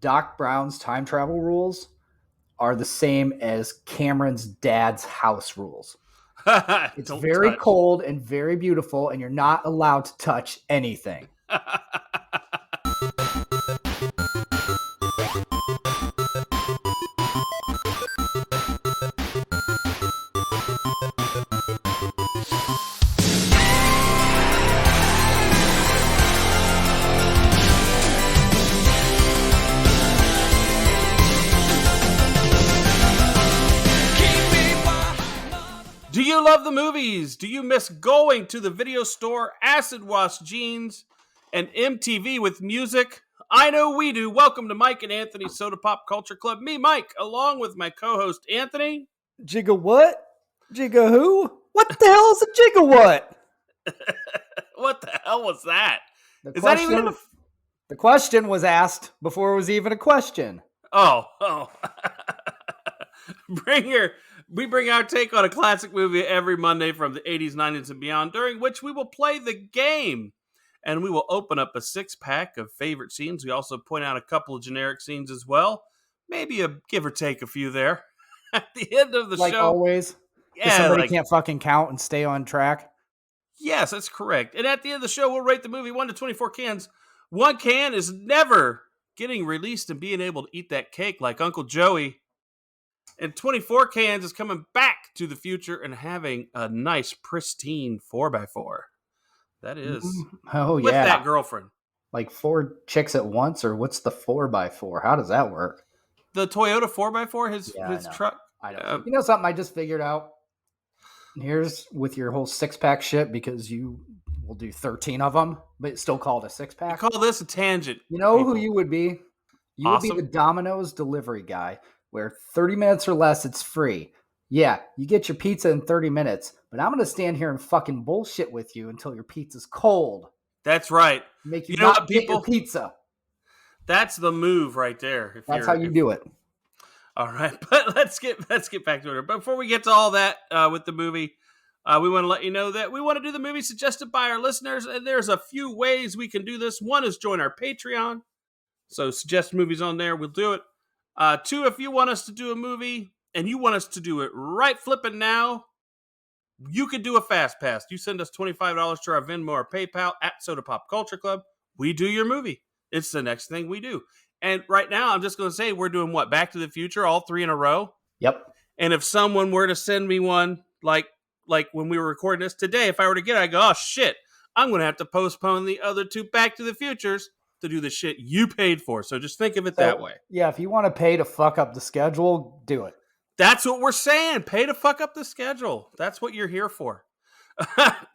Doc Brown's time travel rules are the same as Cameron's dad's house rules. It's very cold and very beautiful, and you're not allowed to touch anything. Do you love the movies? Do you miss going to the video store, acid wash jeans, and MTV with music? I know we do. Welcome to Mike and Anthony's Soda Pop Culture Club. Me, Mike, along with my co-host, Anthony. Jigga what? Jigga who? What the hell is a jigga what? What the hell was that? The question was asked before it was even a question. Oh. We bring our take on a classic movie every Monday from the 80s, 90s, and beyond, during which we will play the game. And we will open up a 6-pack of favorite scenes. We also point out a couple of generic scenes as well. Maybe a give or take a few there. At the end of the show. Like always? Yeah. Somebody can't fucking count and stay on track? Yes, that's correct. And at the end of the show, we'll rate the movie 1 to 24 cans. 1 can is never getting released and being able to eat that cake like Uncle Joey. And 24 cans is coming back to the future and having a nice, pristine 4x4. That is. Oh, yeah. With that girlfriend. Like 4 chicks at once, or what's the 4x4? How does that work? The Toyota 4x4, his truck. I know. You know something I just figured out? Here's with your whole 6-pack shit, because you will do 13 of them, but it's still called a 6-pack. You call this a tangent. You know who you would be? You would be the Domino's delivery guy. Where 30 minutes or less, it's free. Yeah, you get your pizza in 30 minutes, but I'm going to stand here and fucking bullshit with you until your pizza's cold. That's right. Make you not get your pizza. That's the move right there. That's how you do it. All right, but let's get back to it. But before we get to all that with the movie, we want to let you know that we want to do the movie suggested by our listeners, and there's a few ways we can do this. One is join our Patreon. So suggest movies on there, we'll do it. 2, if you want us to do a movie and you want us to do it right flipping now, you could do a fast pass. You send us $25 to our Venmo or PayPal at Soda Pop Culture Club. We do your movie. It's the next thing we do. And right now, I'm just going to say we're doing what? Back to the Future, all 3 in a row? Yep. And if someone were to send me one, like when we were recording this today, if I were to get it, I go, oh shit, I'm going to have to postpone the other 2 Back to the Futures to do the shit you paid for. So just think of it that way. Yeah, if you want to pay to fuck up the schedule, do it. That's what we're saying. Pay to fuck up the schedule. That's what you're here for.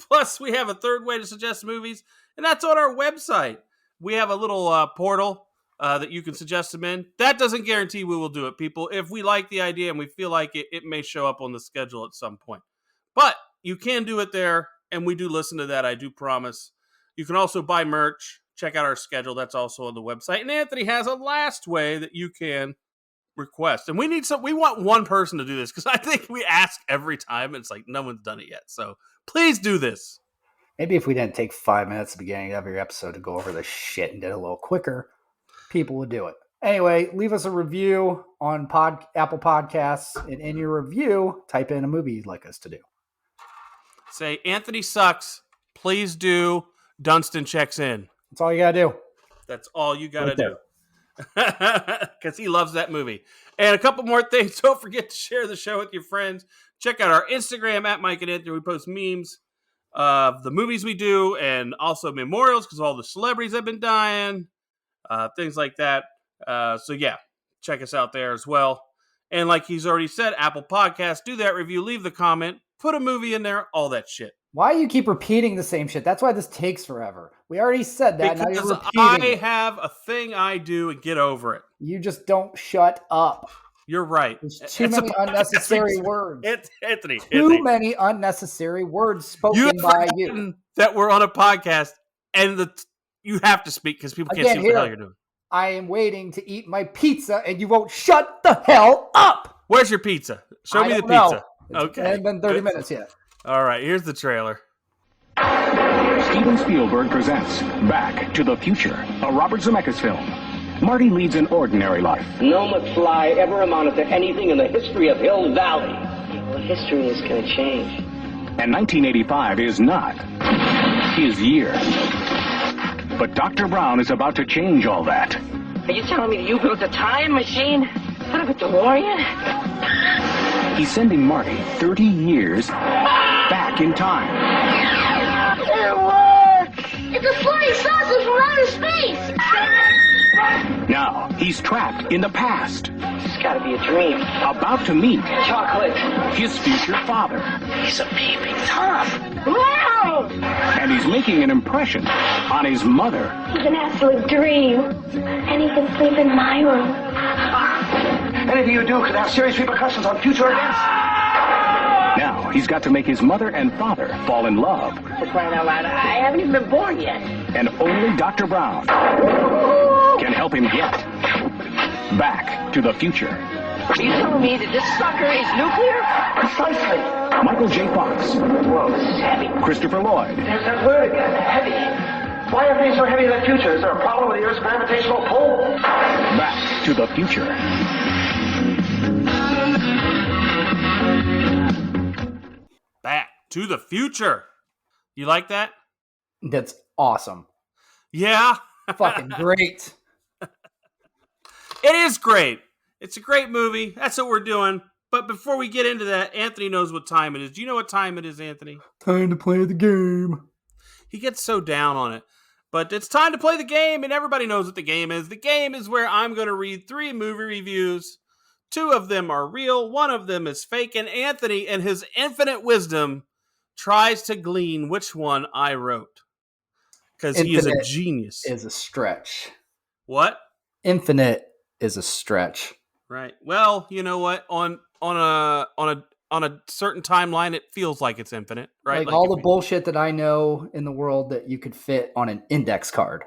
Plus, we have a third way to suggest movies, and that's on our website. We have a little portal that you can suggest them in. That doesn't guarantee we will do it, people. If we like the idea and we feel like it may show up on the schedule at some point. But you can do it there, and we do listen to that, I do promise. You can also buy merch. Check out our schedule. That's also on the website. And Anthony has a last way that you can request. And we want one person to do this because I think we ask every time. And it's like no one's done it yet. So please do this. Maybe if we didn't take 5 minutes at the beginning of every episode to go over the shit and did it a little quicker, people would do it. Anyway, leave us a review on Apple Podcasts. And in your review, type in a movie you'd like us to do. Say, Anthony sucks. Please do. Dunstan checks in. That's all you got to do. That's all you got to do. Because he loves that movie. And a couple more things. Don't forget to share the show with your friends. Check out our Instagram at Mike and Anthony. We post memes of the movies we do and also memorials because all the celebrities have been dying. Things like that. So yeah, check us out there as well. And like he's already said, Apple Podcasts, do that review, leave the comment, put a movie in there, all that shit. Why do you keep repeating the same shit? That's why this takes forever. We already said that. Because now you're repeating I have a thing I do and get over it. You just don't shut up. You're right. There's too many unnecessary words. Anthony. Too many unnecessary words spoken by you. That we're on a podcast and you have to speak because people can't see what the hell you're doing. I am waiting to eat my pizza and you won't shut the hell up. Where's your pizza? Show me the pizza. Okay. It hasn't been 30 minutes yet. All right, here's the trailer. Steven Spielberg presents Back to the Future, a Robert Zemeckis film. Marty leads an ordinary life. No McFly ever amounted to anything in the history of Hill Valley. Well, history is going to change. And 1985 is not his year. But Dr. Brown is about to change all that. Are you telling me that you built a time machine? Instead of a DeLorean? He's sending Marty 30 years back in time. It works! It's a flying saucer from outer space! Now, he's trapped in the past. It's got to be a dream. About to meet Chocolate. his future father. He's a peeping Tom. Wow! And he's making an impression on his mother. It's an absolute dream. And he can sleep in my room. Anything you do could have serious repercussions on future events. Now, he's got to make his mother and father fall in love. For crying out loud, I haven't even been born yet. And only Dr. Brown can help him get back to the future. Are you telling me that this sucker is nuclear? Precisely. Michael J. Fox, Whoa, this is heavy. Christopher Lloyd, There's that word again, heavy. Why are things so heavy in the future? Is there a problem with the Earth's gravitational pull? Back to the Future. Back to the Future. You like that? That's awesome. Yeah. Fucking great. It is great. It's a great movie. That's what we're doing. But before we get into that, Anthony knows what time it is. Do you know what time it is, Anthony? Time to play the game. He gets so down on it. But it's time to play the game, and everybody knows what the game is. The game is where I'm going to read 3 movie reviews. 2 of them are real, 1 of them is fake, and Anthony, in his infinite wisdom, tries to glean which one I wrote. Because he is a genius. Is a stretch. What? Infinite is a stretch. Right. Well, you know what? On a certain timeline, it feels like it's infinite, right? Like all the bullshit that I know in the world that you could fit on an index card.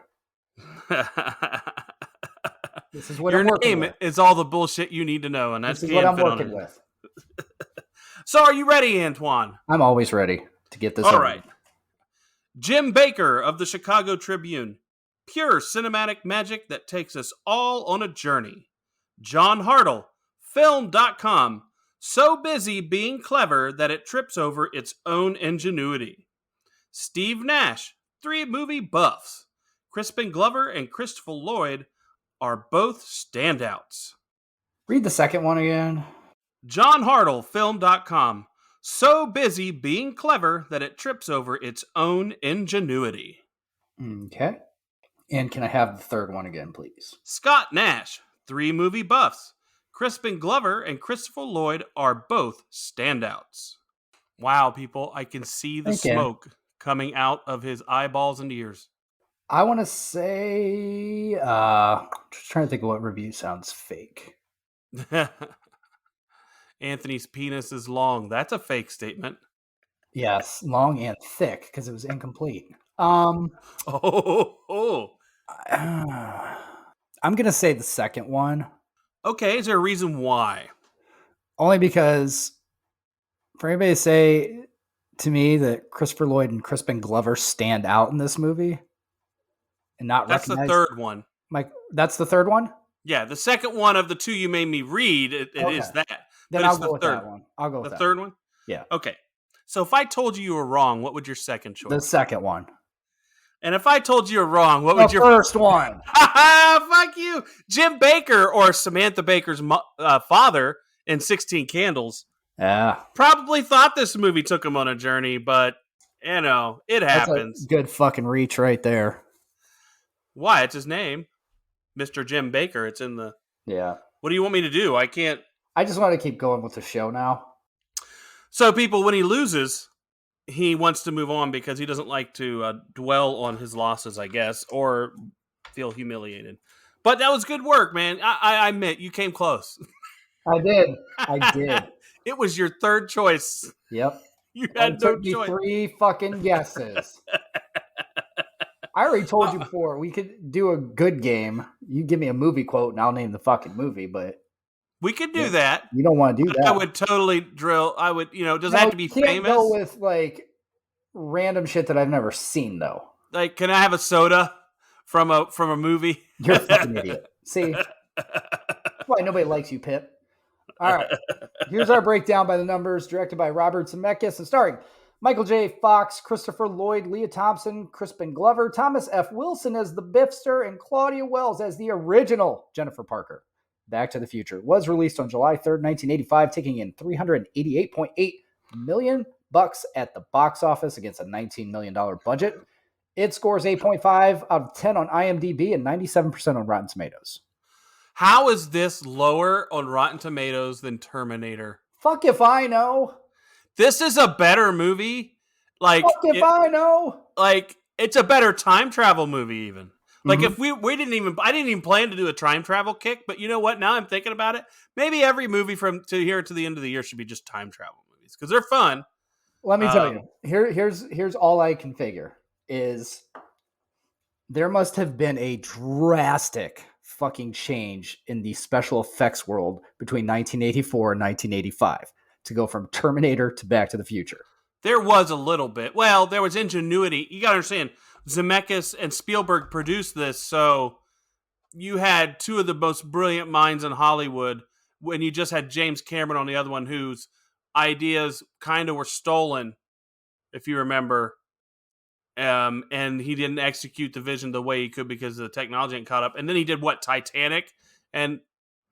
This is what Your I'm working name with. is all the bullshit you need to know, and that's This is what I'm working with. So, are you ready, Antoine? I'm always ready to get this All over. right. Jim Baker of the Chicago Tribune. Pure cinematic magic that takes us all on a journey. John Hartle, Film.com. So busy being clever that it trips over its own ingenuity. Steve Nash, 3 movie buffs. Crispin Glover and Christopher Lloyd are both standouts. Read the second one again. John Hartle, Film.com. So busy being clever that it trips over its own ingenuity. Okay. And can I have the third one again, please? Scott Nash, 3 movie buffs. Crispin Glover and Christopher Lloyd are both standouts. Wow, people, I can see the smoke coming out of his eyeballs and ears. I want to say, just trying to think of what review sounds fake. Anthony's penis is long. That's a fake statement. Yes, long and thick because it was incomplete. Oh. I'm going to say the second one. Okay, is there a reason why? Only because for anybody to say to me that Christopher Lloyd and Crispin Glover stand out in this movie and not That's the third one. That's the third one? Yeah, the second one of the 2 you made me read, it is that. Then I'll go with that one. I'll go with the that. third one? Yeah. Okay. So if I told you were wrong, what would your second choice? The second one. And if I told you were wrong, what would your first one? Fuck you. Jim Baker, or Samantha Baker's father in 16 Candles, probably thought this movie took him on a journey, but, you know, it happens. That's a good fucking reach right there. Why? It's his name. Mr. Jim Baker. It's in the... Yeah. What do you want me to do? I can't... I just want to keep going with the show now. So, people, when he loses, he wants to move on because he doesn't like to dwell on his losses, I guess, or feel humiliated. But that was good work, man. I admit, you came close. I did. It was your third choice. Yep. You had no took me choice. 3 fucking guesses. I already told you before, we could do a good game. You give me a movie quote and I'll name the fucking movie, but... We could do that. You don't want to do that. I would totally drill. I would, does it have to be can't famous? Go with like random shit that I've never seen though. Like, can I have a soda from a movie? You're a fucking idiot. See, that's why nobody likes you, Pip. All right. Here's our breakdown by the numbers, directed by Robert Zemeckis and starring Michael J. Fox, Christopher Lloyd, Leah Thompson, Crispin Glover, Thomas F. Wilson as the Biffster, and Claudia Wells as the original Jennifer Parker. Back to the Future was released on July 3rd, 1985, taking in $388.8 million at the box office against a $19 million budget. It scores 8.5 out of 10 on IMDb and 97% on Rotten Tomatoes. How is this lower on Rotten Tomatoes than Terminator? Fuck if I know. This is a better movie. Like, Fuck if I know. Like, it's a better time travel movie even. Like, if we didn't even, I didn't even plan to do a time travel kick, but you know what? Now I'm thinking about it. Maybe every movie from to here to the end of the year should be just time travel movies because they're fun. Let me tell you. Here's all I can figure is there must have been a drastic fucking change in the special effects world between 1984 and 1985 to go from Terminator to Back to the Future. There was a little bit. Well, there was ingenuity. You got to understand, Zemeckis and Spielberg produced this, so you had two of the most brilliant minds in Hollywood when you just had James Cameron on the other one whose ideas kind of were stolen, if you remember. And he didn't execute the vision the way he could because the technology hadn't caught up. And then he did what? Titanic? And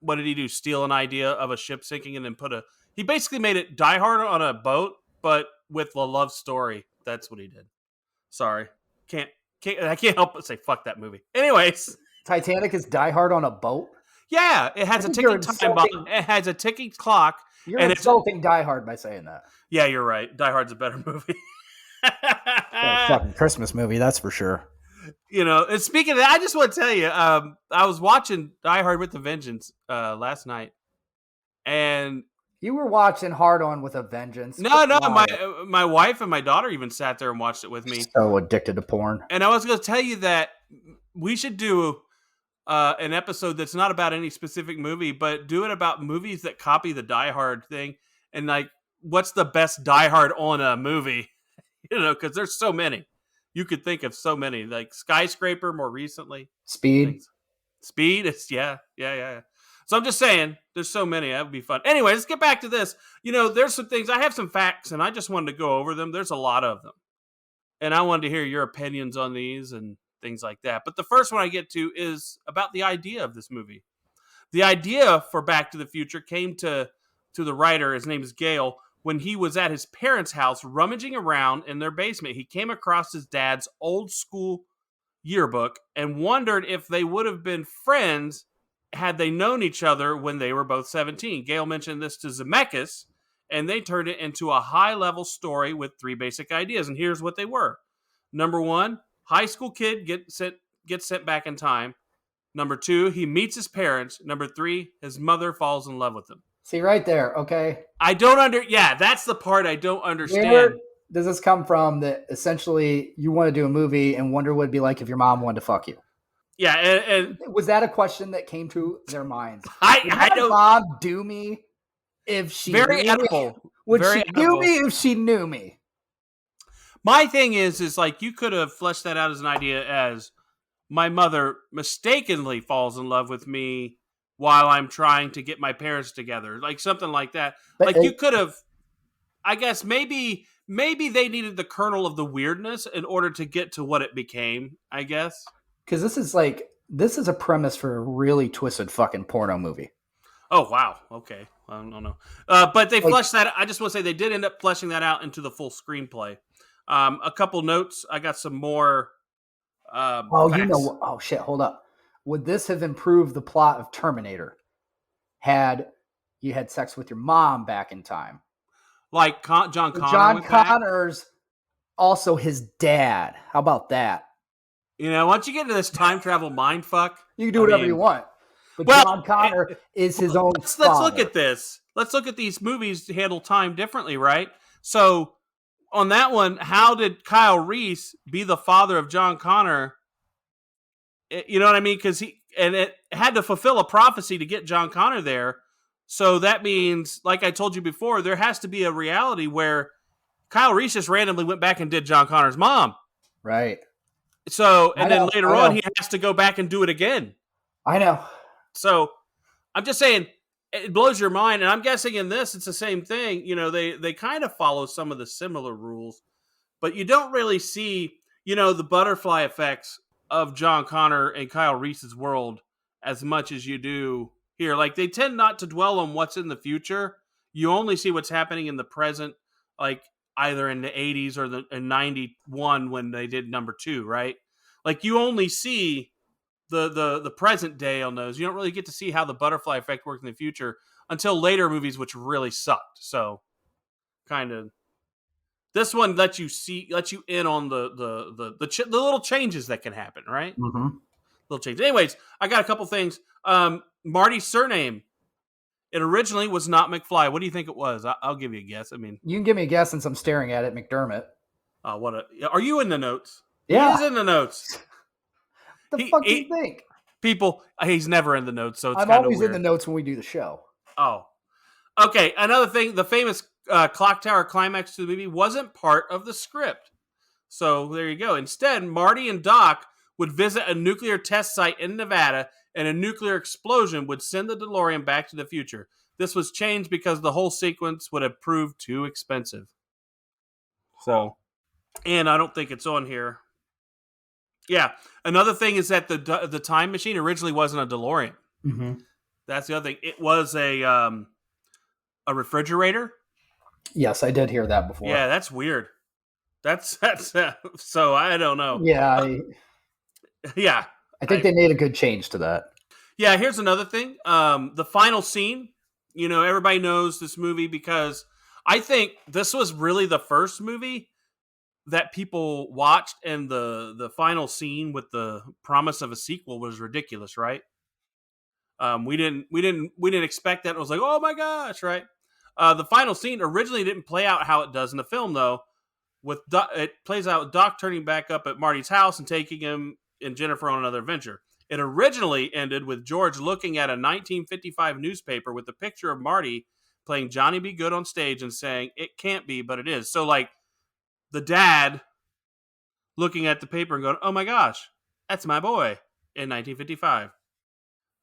what did he do? Steal an idea of a ship sinking and then he basically made it Die Hard on a boat, but with a love story. That's what he did. Sorry. I can't help but say fuck that movie. Anyways. Titanic is Die Hard on a boat? Yeah, it has a ticking time bomb. It has a ticking clock. You're insulting Die Hard by saying that. Yeah, you're right. Die Hard's a better movie. A fucking Christmas movie, that's for sure. You know, and speaking of that, I just want to tell you, I was watching Die Hard with a Vengeance last night, and you were watching Hard On with a Vengeance. No, my wife and my daughter even sat there and watched it with me. So addicted to porn. And I was going to tell you that we should do an episode that's not about any specific movie, but do it about movies that copy the Die Hard thing, and like, what's the best Die Hard on a movie? You know, because there's so many. You could think of so many, like Skyscraper more recently. Speed. It's yeah. So I'm just saying, there's so many. That would be fun. Anyway, let's get back to this. You know, there's some things. I have some facts, and I just wanted to go over them. There's a lot of them. And I wanted to hear your opinions on these and things like that. But the first one I get to is about the idea of this movie. The idea for Back to the Future came to the writer. His name is Gale. When he was at his parents' house rummaging around in their basement, he came across his dad's old school yearbook and wondered if they would have been friends had they known each other when they were both 17. Gale mentioned this to Zemeckis, and they turned it into a high-level story with three basic ideas, and here's what they were. Number one, high school kid gets sent back in time. Number two, he meets his parents. Number three, his mother falls in love with him. See, right there, okay? That's the part I don't understand. Where does this come from that essentially you want to do a movie and wonder what it'd be like if your mom wanted to fuck you? Yeah, and was that a question that came to their minds? I don't. Mom do me if she very knew edible. me? Would very she do me if she knew me? My thing is like you could have fleshed that out as an idea as my mother mistakenly falls in love with me while I'm trying to get my parents together, like something like that. But like you could have, I guess maybe they needed the kernel of the weirdness in order to get to what it became, I guess. Because this is a premise for a really twisted fucking porno movie. Oh, wow. Okay. I don't know. But they fleshed that. I just want to say they did end up fleshing that out into the full screenplay. A couple notes. I got some more. Facts. Oh shit. Hold up. Would this have improved the plot of Terminator had you had sex with your mom back in time? Like John Connor. John Connor's also his dad. How about that? You know, once you get into this time travel mind fuck, you can do whatever you want. But John Connor is his own father. Let's look at this. Let's look at these movies to handle time differently, right? So on that one, how did Kyle Reese be the father of John Connor? You know what I mean? Because it had to fulfill a prophecy to get John Connor there. So that means, like I told you before, there has to be a reality where Kyle Reese just randomly went back and did John Connor's mom. Right. So, and then later on, he has to go back and do it again. I know. So I'm just saying, it blows your mind. And I'm guessing in this, it's the same thing. You know, they kind of follow some of the similar rules, but you don't really see, you know, the butterfly effects of John Connor and Kyle Reese's world as much as you do here. Like, they tend not to dwell on what's in the future. You only see what's happening in the present, like either in the 80s or in 91 when they did number 2, right? Like, you only see the present day on those. You don't really get to see how the butterfly effect worked in the future until later movies, which really sucked. So, kind of, this one lets you in on the little changes that can happen, right? Mm-hmm. Little changes. Anyways, I got a couple things. Marty's surname, it originally was not McFly. What do you think it was? I'll give you a guess. I mean, You can give me a guess since I'm staring at it, McDermott. Are you in the notes? Yeah. He is in the notes. The fuck do you think? People, he's never in the notes, so it's I'm kind of always weird. in the notes when we do the show. Oh. Okay, another thing, the famous clock tower climax to the movie wasn't part of the script. So there you go. Instead, Marty and Doc would visit a nuclear test site in Nevada, and a nuclear explosion would send the DeLorean back to the future. This was changed because the whole sequence would have proved too expensive. So, and I don't think it's on here. Yeah, another thing is that the time machine originally wasn't a DeLorean. Mm-hmm. That's the other thing. It was a refrigerator. Yes, I did hear that before. Yeah, that's weird. That's so I don't know. Yeah, Yeah. I think they made a good change to that. Yeah, here's another thing. The final scene, you know, everybody knows this movie because I think this was really the first movie that people watched, and the final scene with the promise of a sequel was ridiculous, right? We didn't expect that. It was like, oh my gosh, right? The final scene originally didn't play out how it does in the film, though. It plays out with Doc turning back up at Marty's house and taking him and Jennifer on another adventure. It originally ended with George looking at a 1955 newspaper with a picture of Marty playing Johnny B. Good on stage and saying, "It can't be, but it is." So, like, the dad looking at the paper and going, "Oh my gosh, that's my boy," in 1955.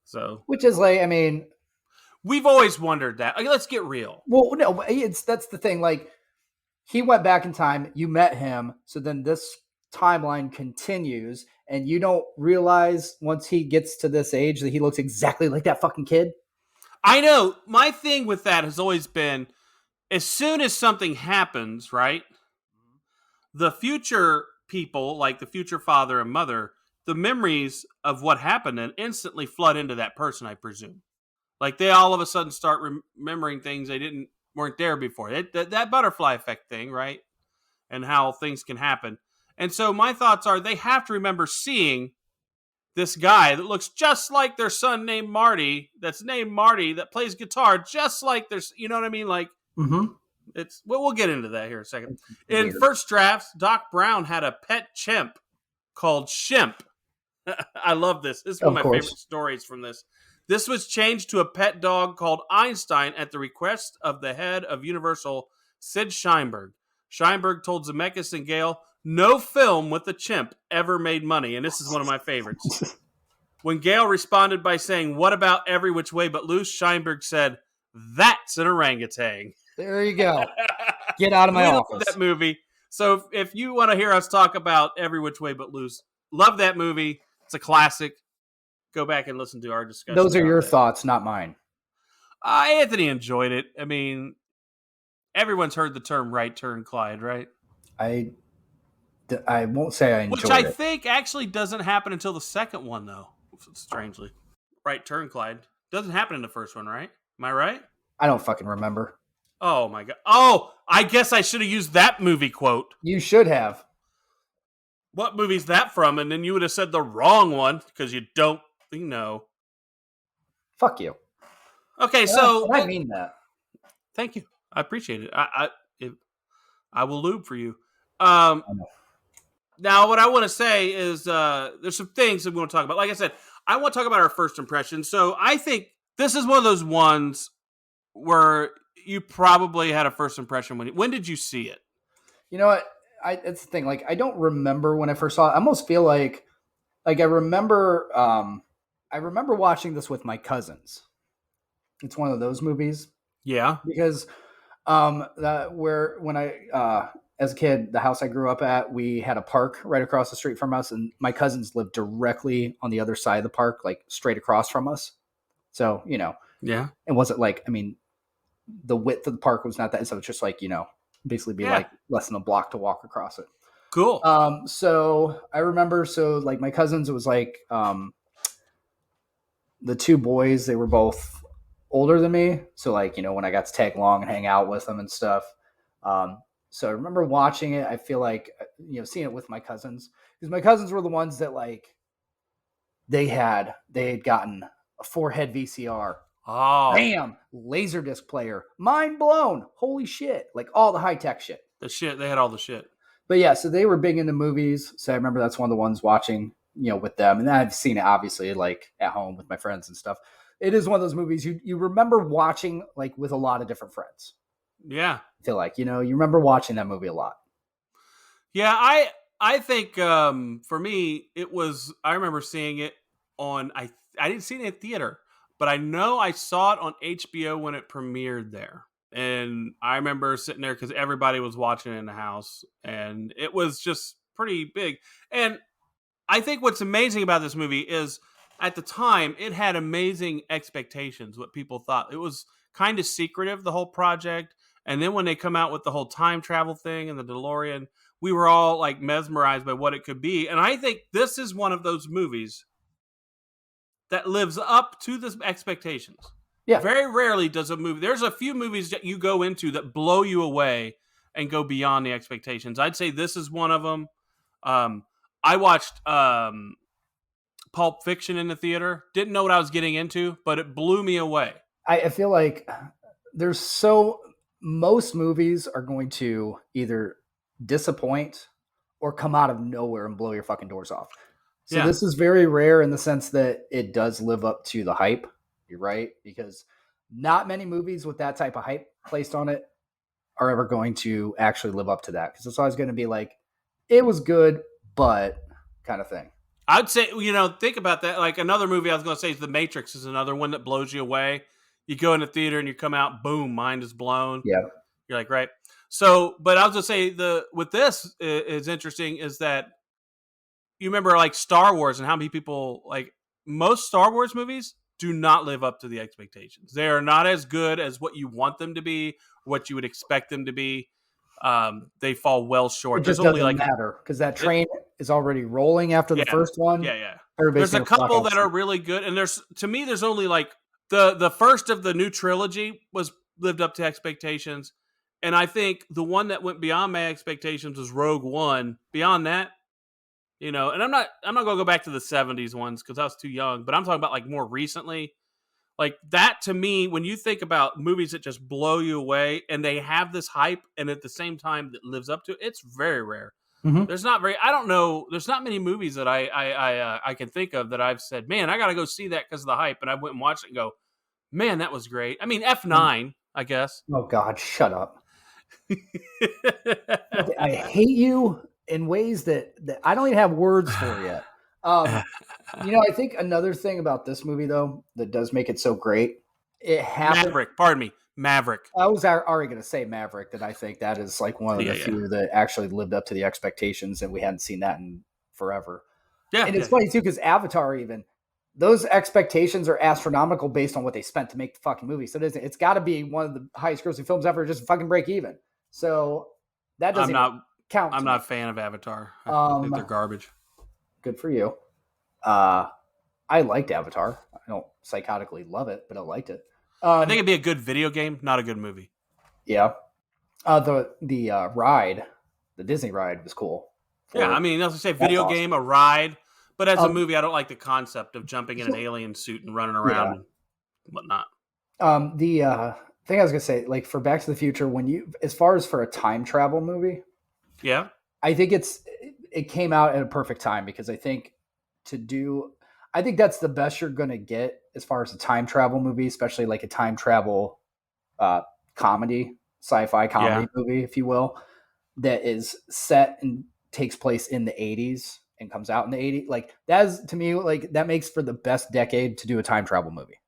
So, Which is like, I mean, we've always wondered that. Like, let's get real. well, no, that's the thing. Like, he went back in time. You met him, so then this timeline continues, and you don't realize once he gets to this age that he looks exactly like that fucking kid. I know. My thing with that has always been, as soon as something happens, right? The future people, like the future father and mother, the memories of what happened and instantly flood into that person, I presume. Like, they all of a sudden start remembering things they weren't there before. That butterfly effect thing, right? And how things can happen. And so my thoughts are, they have to remember seeing this guy that looks just like their son named Marty, that plays guitar just like their, you know what I mean? Like, we'll get into that here in a second. In first drafts, Doc Brown had a pet chimp called Shimp. I love this. This is one of my favorite stories from this. This was changed to a pet dog called Einstein at the request of the head of Universal, Sid Sheinberg. Sheinberg told Zemeckis and Gale, no film with the chimp ever made money, and this is one of my favorites. When Gale responded by saying, "What about Every Which Way But Loose?" Sheinberg said, "That's an orangutan." There you go. Get out of my office. Love that movie. So if you want to hear us talk about Every Which Way But Loose, love that movie. It's a classic. Go back and listen to our discussion. Those are your thoughts, not mine. Anthony enjoyed it. I mean, everyone's heard the term "right turn, Clyde," right? I won't say I enjoyed it. Which I think actually doesn't happen until the second one, though, strangely. Right turn, Clyde. Doesn't happen in the first one, right? Am I right? I don't fucking remember. Oh, my God. Oh, I guess I should have used that movie quote. You should have. What movie's that from? And then you would have said the wrong one because you don't know. Fuck you. Okay, so... I mean that. Thank you. I appreciate it. I will lube for you. Now, what I want to say is there's some things that we want to talk about. Like I said, I want to talk about our first impression. So I think this is one of those ones where you probably had a first impression. When did you see it? You know what? It's the thing. Like, I don't remember when I first saw it. I almost feel like I remember. I I remember watching this with my cousins. It's one of those movies Yeah. because when I as a kid, the house I grew up at, we had a park right across the street from us, and my cousins lived directly on the other side of the park, like straight across from us. So, Yeah. it wasn't like, I mean, the width of the park was not that, so it's just like, basically be Yeah. like less than a block to walk across it. Cool. So I remember, like my cousins, it was like the two boys, they were both older than me. So like, when I got to tag along and hang out with them and stuff. So I remember watching it. I feel like, seeing it with my cousins, because my cousins were the ones that like, they had gotten a 4-head VCR. Oh, Bam! Laserdisc player. Mind blown. Holy shit. Like all the high tech shit. the shit. They had all the shit. But yeah, so they were big into movies. So I remember that's one of the ones watching, with them. And then I've seen it obviously like at home with my friends and stuff. It is one of those movies you remember watching like with a lot of different friends. Yeah. I feel like, you remember watching that movie a lot. Yeah, I think for me it was. I remember seeing it on. I didn't see it in theater, but I know I saw it on HBO when it premiered there, and I remember sitting there because everybody was watching it in the house, and it was just pretty big. And I think what's amazing about this movie is at the time it had amazing expectations. What people thought, it was kind of secretive, the whole project. And then when they come out with the whole time travel thing and the DeLorean, we were all like mesmerized by what it could be. And I think this is one of those movies that lives up to the expectations. Yeah. Very rarely does a movie. There's a few movies that you go into that blow you away and go beyond the expectations. I'd say this is one of them. I watched Pulp Fiction in the theater. Didn't know what I was getting into, but it blew me away. I feel like most movies are going to either disappoint or come out of nowhere and blow your fucking doors off. So Yeah. This is very rare in the sense that it does live up to the hype. You're right, because not many movies with that type of hype placed on it are ever going to actually live up to that, because it's always going to be like, it was good, but kind of thing. I'd say, think about that. Like another movie I was going to say is The Matrix is another one that blows you away. You go in the theater and you come out, boom, mind is blown. Yeah. You're like, right. So, but I was going to say with this is interesting is that you remember like Star Wars and how many people, like most Star Wars movies do not live up to the expectations. They are not as good as what you want them to be, what you would expect them to be. They fall well short. It just There's only doesn't like matter because that train is already rolling after the first one. Yeah. Everybody's There's a couple that are really good, and there's only like the first of the new trilogy was lived up to expectations, and I think the one that went beyond my expectations was Rogue One. Beyond that, and I'm not gonna go back to the 70s ones because I was too young, but I'm talking about like more recently. Like that to me, when you think about movies that just blow you away and they have this hype and at the same time that lives up to it, it's very rare. Mm-hmm. There's not many movies that I can think of that I've said, man, I got to go see that because of the hype. And I went and watched it and go, man, that was great. I mean, F9, I guess. Oh God, shut up. I hate you in ways that I don't even have words for yet. I think another thing about this movie, though, that does make it so great, it happened. Maverick. I was already going to say Maverick, that I think that is like one of the few that actually lived up to the expectations, and we hadn't seen that in forever. Yeah. And it's funny, too, because Avatar, even, those expectations are astronomical based on what they spent to make the fucking movie. So it's got to be one of the highest grossing films ever, just fucking break even. So that doesn't count. I'm not a fan of Avatar. I think they're garbage. Good for you. I liked Avatar. I don't psychotically love it, but I liked it. I think it'd be a good video game, not a good movie. Yeah. The ride, the Disney ride was cool. Yeah, I mean, I was going to say video game, a ride, but as a movie, I don't like the concept of jumping in an alien suit and running around and whatnot. The thing I was going to say, like for Back to the Future, as far as for a time travel movie, yeah, I think it came out at a perfect time, because I think that's the best you're going to get as far as a time travel movie, especially like a time travel comedy, sci-fi comedy movie, if you will, that is set and takes place in the 80s. and comes out in the 80s, like that is to me like that makes for the best decade to do a time travel movie.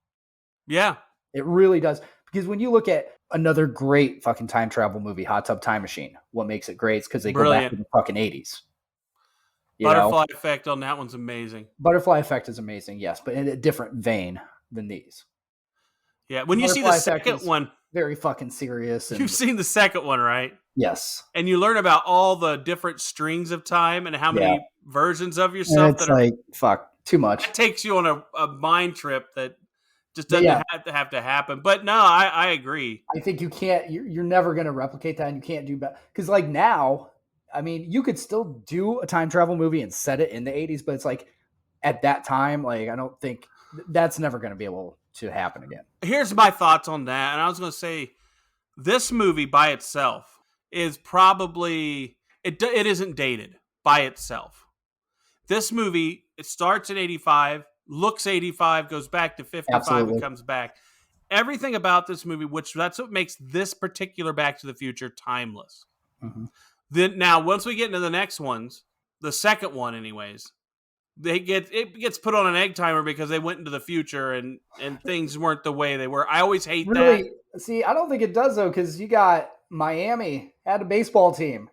Yeah. It really does. Because when you look at another great fucking time travel movie, Hot Tub Time Machine, what makes it great is because they go back to the fucking 80s. Butterfly Effect on that one's amazing. Butterfly Effect is amazing, yes, but in a different vein than these. Yeah, when you see the second one, very fucking serious. You've seen the second one, right? Yes. And you learn about all the different strings of time and how many versions of yourself that are fuck too much. That takes you on a mind trip that just doesn't have to happen. But no, I agree. I think you can't. You're never going to replicate that, and you can't do better. Because like now, I mean, you could still do a time travel movie and set it in the 80s, but it's like at that time, like I don't think that's never going to be able to happen again. Here's my thoughts on that, and I was going to say this movie by itself is probably it isn't dated by itself. This movie, it starts at 85, looks 85, goes back to 55, Absolutely. And comes back. Everything about this movie, which that's what makes this particular Back to the Future timeless. Mm-hmm. Then now, once we get into the next ones, the second one, anyways, it gets put on an egg timer because they went into the future and things weren't the way they were. I always hate that. See, I don't think it does though, because you got Miami had a baseball team.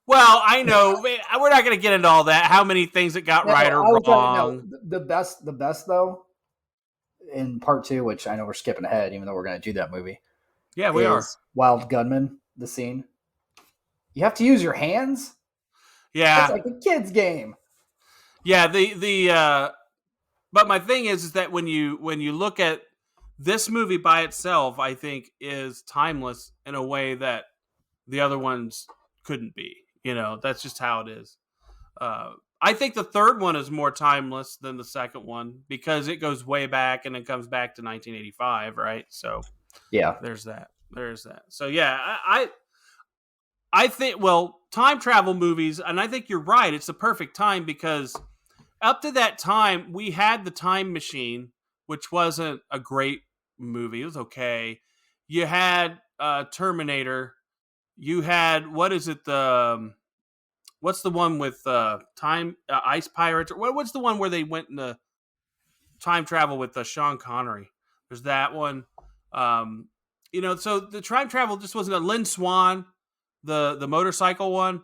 Well, I know we're not going to get into all that. How many things that got right or wrong? The best though, in part 2, which I know we're skipping ahead, even though we're going to do that movie. Yeah, we are. Wild Gunman, the scene. You have to use your hands. Yeah, it's like a kid's game. Yeah, but my thing is that when you look at this movie by itself, I think is timeless in a way that the other ones couldn't be. You know, that's just how it is. I think the third one is more timeless than the second one because it goes way back and it comes back to 1985, right? So yeah, there's that. So yeah, I think, well, time travel movies, and I think you're right. It's the perfect time because up to that time, we had The Time Machine, which wasn't a great movie. It was okay. You had Terminator. You had, what's the one with time Ice Pirates? What's the one where they went into time travel with Sean Connery? There's that one. So the time travel just wasn't a Lynn Swan, the motorcycle one,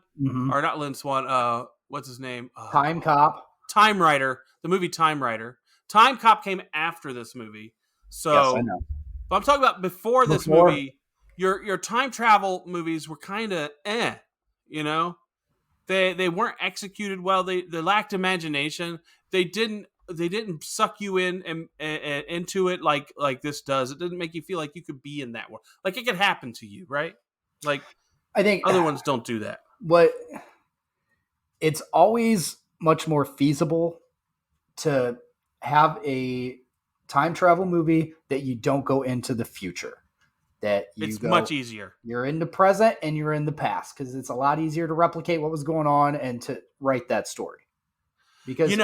or not Lynn Swan. What's his name? Time Cop. Time Rider, the movie Time Rider. Time Cop came after this movie. So, yes, I know. But I'm talking about before this movie, your time travel movies were kind of you know? They weren't executed well. They lacked imagination. They didn't suck you in and into it like this does. It didn't make you feel like you could be in that world. Like it could happen to you, right? Like I think other ones don't do that. But it's always much more feasible to have a time travel movie that you don't go into the future. It's much easier. You're in the present and you're in the past because it's a lot easier to replicate what was going on and to write that story. Because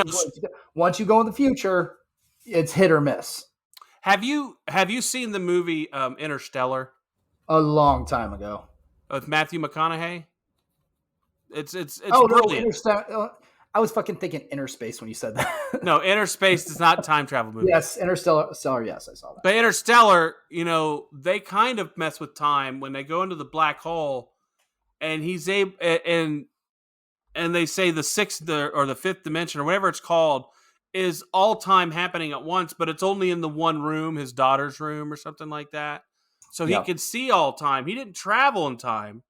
once you go in the future, it's hit or miss. Have you seen the movie Interstellar? A long time ago. With Matthew McConaughey? It's brilliant. No, I was fucking thinking Inner Space when you said that. No, Inner Space is not a time travel movie. Yes, Interstellar. Yes, I saw that. But Interstellar, they kind of mess with time when they go into the black hole, and he's able, and they say the sixth or the fifth dimension or whatever it's called is all time happening at once, but it's only in the one room, his daughter's room or something like that. So he could see all time. He didn't travel in time,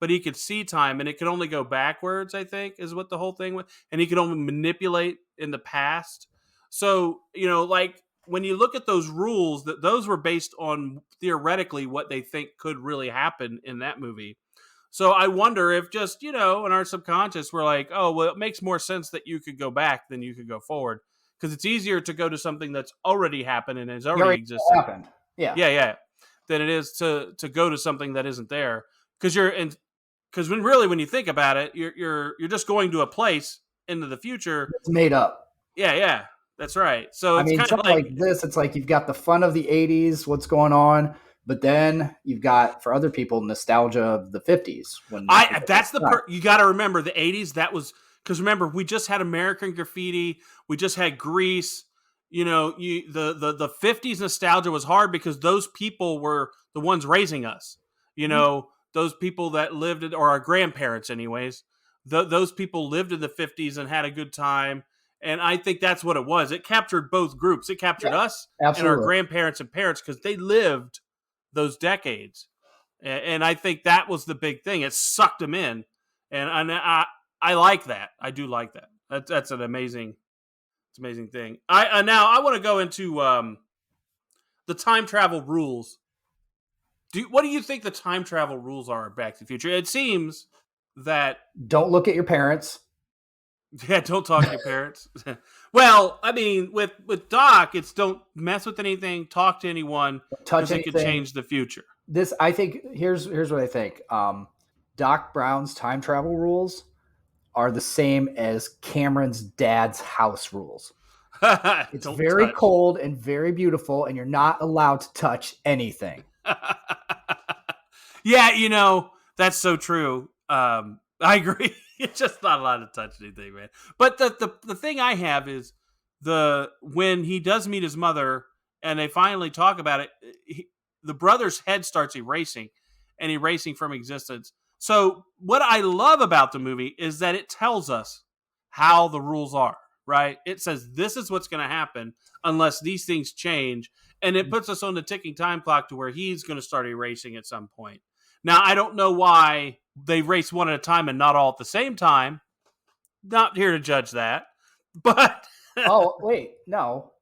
but he could see time, and it could only go backwards, I think, is what the whole thing was. And he could only manipulate in the past. So, like when you look at those rules, those were based on theoretically what they think could really happen in that movie. So I wonder if just, in our subconscious, we're like, oh, well, it makes more sense that you could go back than you could go forward. Because it's easier to go to something that's already happened and has already existed. Happened. Yeah. Than it is to go to something that isn't there. Because when you think about it, you're just going to a place into the future. It's made up. Yeah, that's right. So it's kind of something like this. It's like you've got the fun of the 80s, what's going on, but then you've got, for other people, nostalgia of the 50s. You got to remember the 80s. That was Because remember, we just had American Graffiti. We just had Grease. You know, the 50s nostalgia was hard because those people were the ones raising us. You know, those people that lived, or our grandparents anyways, those people lived in the 50s and had a good time. And I think that's what it was. It captured both groups. It captured us and our grandparents and parents because they lived those decades. And I think that was the big thing. It sucked them in. And I like that. I do like that. That's an amazing thing. Now I want to go into the time travel rules. What do you think the time travel rules are in Back to the Future? It seems that don't look at your parents. Yeah, don't talk to your parents. Well, I mean, with Doc, it's don't mess with anything, talk to anyone, because it could change the future. I think here's what I think. Doc Brown's time travel rules are the same as Cameron's dad's house rules. It's very cold and very beautiful, and you're not allowed to touch anything. Yeah, you know, that's so true. I agree. You're just not allowed to touch anything, man. But the thing I have is when he does meet his mother and they finally talk about it, the brother's head starts erasing from existence. So what I love about the movie is that it tells us how the rules are, right? It says this is what's going to happen unless these things change. And it puts us on the ticking time clock to where he's going to start erasing at some point. Now, I don't know why they race one at a time and not all at the same time. Not here to judge that. But oh, wait, no.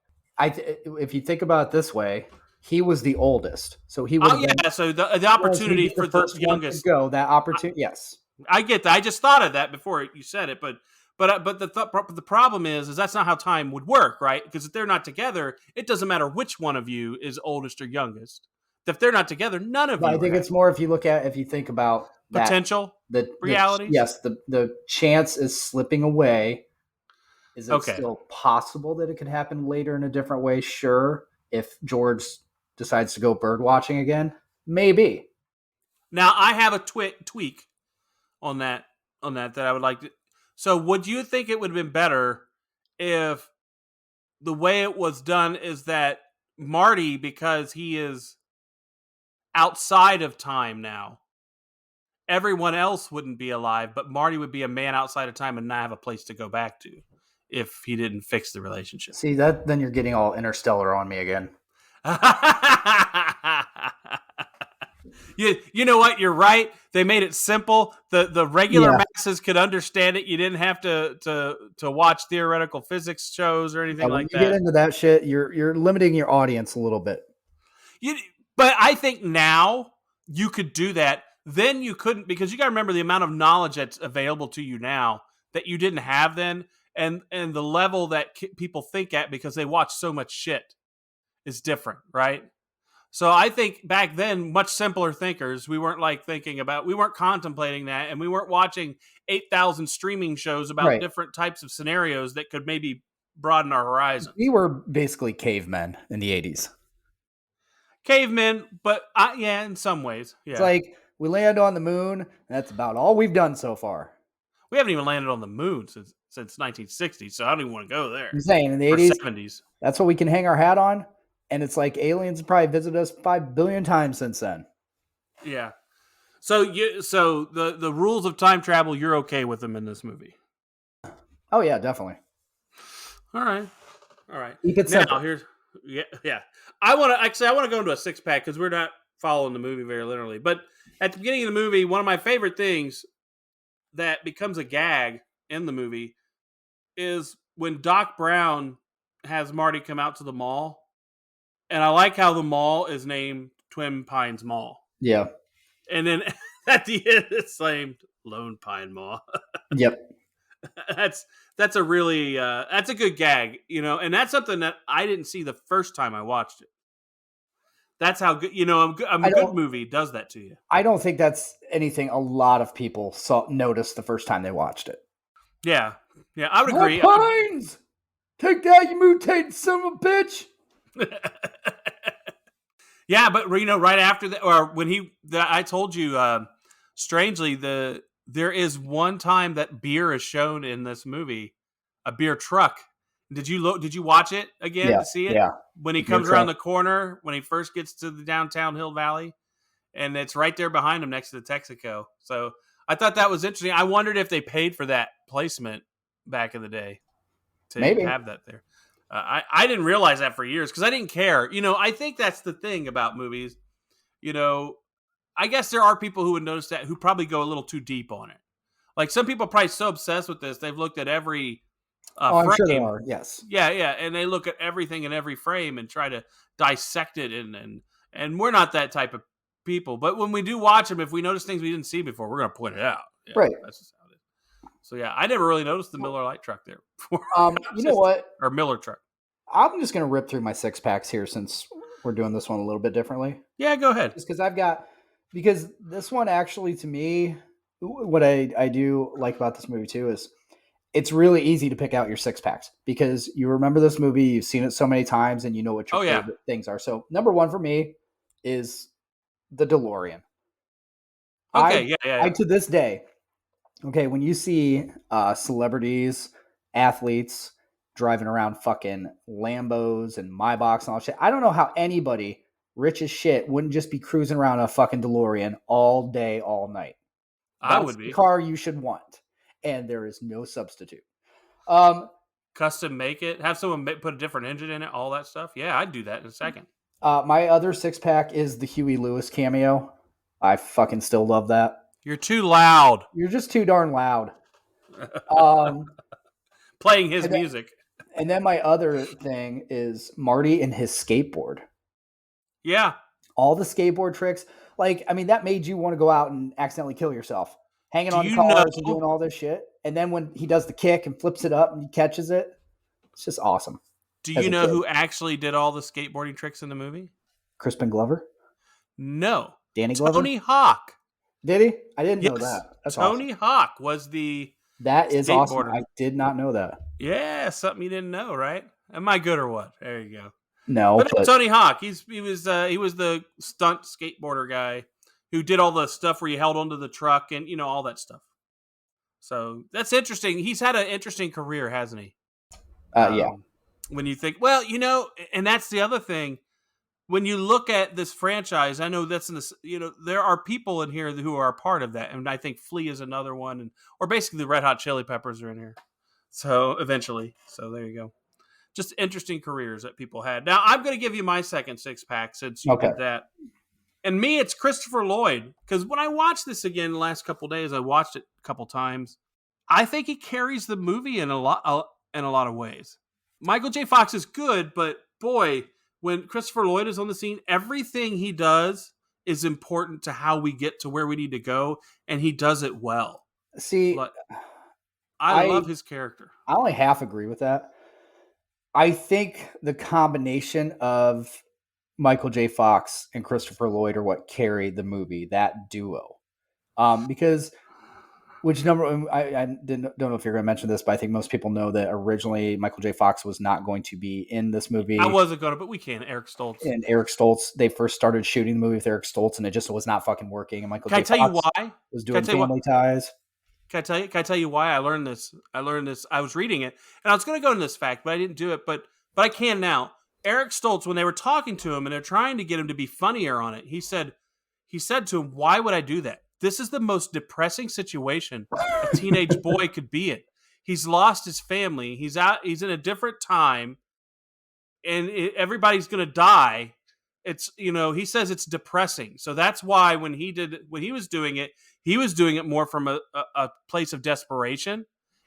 If you think about it this way, he was the oldest. So he would so the opportunity for the youngest go, that opportunity, yes. I get that. I just thought of that before you said it, but the problem is that's not how time would work, right? Because if they're not together, it doesn't matter which one of you is oldest or youngest. If they're not together, none of you. I think it's more if you think about potential, the realities. Yes, the chance is slipping away. Is it still possible that it could happen later in a different way? Sure. If George decides to go bird watching again, maybe. Now I have a tweak on that I would like to. So would you think it would have been better if the way it was done is that Marty, because he is outside of time now, everyone else wouldn't be alive, but Marty would be a man outside of time and not have a place to go back to if he didn't fix the relationship. See, then you're getting all Interstellar on me again. You know what? You're right. They made it simple. The regular masses could understand it. You didn't have to watch theoretical physics shows or anything like that. When you get into that shit, you're limiting your audience a little bit. But I think now you could do that. Then you couldn't, because you got to remember the amount of knowledge that's available to you now that you didn't have then, and the level that people think at because they watch so much shit is different, right? So I think back then, much simpler thinkers, we weren't we weren't contemplating that, and we weren't watching 8,000 streaming shows about different types of scenarios that could maybe broaden our horizon. We were basically cavemen in the 80s. Cavemen, but in some ways. Yeah. It's like we land on the moon, and that's about all we've done so far. We haven't even landed on the moon since 1960, so I don't even want to go there. I'm saying in the 80s, 70s. That's what we can hang our hat on. And it's like aliens have probably visited us 5 billion times since then. Yeah. So the rules of time travel, you're okay with them in this movie? Oh yeah, definitely. All right. Keep it simple. Now yeah. I want to go into a 6-pack because we're not following the movie very literally. But at the beginning of the movie, one of my favorite things that becomes a gag in the movie is when Doc Brown has Marty come out to the mall. And I like how the mall is named Twin Pines Mall. Yeah. And then at the end, it's named Lone Pine Mall. Yep. That's a really that's a good gag, and that's something that I didn't see the first time I watched it. That's how good, a good movie does that to you. I don't think that's anything a lot of people noticed the first time they watched it. Yeah, I would agree. Pines! Take that, you mutated son of a bitch! Yeah, but right after that, or when I told you, strangely, there is one time that beer is shown in this movie, a beer truck. Did you watch it again to see it? Yeah. When he The beer comes around the truck. corner, when he first gets to the downtown Hill Valley, and it's right there behind him next to the Texaco. So I thought that was interesting. I wondered if they paid for that placement back in the day to Maybe. have that there. I didn't realize that for years because I didn't care. I think that's the thing about movies. I guess there are people who would notice that who probably go a little too deep on it. Like some people are probably so obsessed with this, they've looked at every I'm frame. sure there are. Yes. Yeah, and they look at everything in every frame and try to dissect it, and we're not that type of people. But when we do watch them, if we notice things we didn't see before, we're going to point it out. Yeah, Right. That's just how it is. So yeah, I never really noticed the Miller Light truck there before. You know what? Or Miller truck. I'm just going to rip through my 6-packs here since we're doing this one a little bit differently. Yeah, go ahead. Just because this one actually, to me, what I do like about this movie too is it's really easy to pick out your 6-packs because you remember this movie, you've seen it so many times, and you know what your favorite things are. So number one for me is the DeLorean. Okay, I to this day, when you see celebrities, athletes driving around fucking Lambos and Maybachs and all that shit, I don't know how anybody rich as shit wouldn't just be cruising around a fucking DeLorean all day, all night. I That's would be. the car you should want, and there is no substitute. Custom make it, have someone put a different engine in it, all that stuff. Yeah, I'd do that in a second. My other 6-pack is the Huey Lewis cameo. I fucking still love that. You're too loud. You're just too darn loud. Playing his music. And then my other thing is Marty and his skateboard. Yeah. All the skateboard tricks. That made you want to go out and accidentally kill yourself. Hanging on cars and doing all this shit. And then when he does the kick and flips it up and he catches it, it's just awesome. Do you know who actually did all the skateboarding tricks in the movie? Crispin Glover? No. Danny Glover? Tony Hawk. Did he? I didn't know that. That's Tony Hawk was the That is skateboarder. Awesome. I did not know that. Yeah, something you didn't know, right? Am I good or what? There you go. No, but Tony Hawk. He was the stunt skateboarder guy who did all the stuff where you held onto the truck and all that stuff. So that's interesting. He's had an interesting career, hasn't he? Yeah. When you think, and that's the other thing. When you look at this franchise, I know that's in this. There are people in here who are a part of that, and I think Flea is another one, or basically the Red Hot Chili Peppers are in here. So eventually, there you go. Just interesting careers that people had. Now I'm going to give you my second 6-pack since you did that. And me, it's Christopher Lloyd, because when I watched this again the last couple of days, I watched it a couple times. I think he carries the movie in a lot of ways. Michael J. Fox is good, but boy, when Christopher Lloyd is on the scene, everything he does is important to how we get to where we need to go, and he does it well. See, I love his character. I only half agree with that. I think the combination of Michael J. Fox and Christopher Lloyd are what carried the movie, that duo. Because don't know if you're going to mention this, but I think most people know that originally Michael J. Fox was not going to be in this movie. I wasn't going to, but we can. Eric Stoltz. And Eric Stoltz, they first started shooting the movie with Eric Stoltz, and it just was not fucking working. And Michael J. Fox was doing Family Ties. Can I tell you why I learned this? I was reading it, and I was going to go into this fact, but I didn't do it. But I can now. Eric Stoltz, when they were talking to him and they're trying to get him to be funnier on it, he said to him, "Why would I do that? This is the most depressing situation a teenage boy could be in. He's lost his family. He's in a different time, and everybody's going to die. It's he says it's depressing. So that's why when he was doing it more from a place of desperation,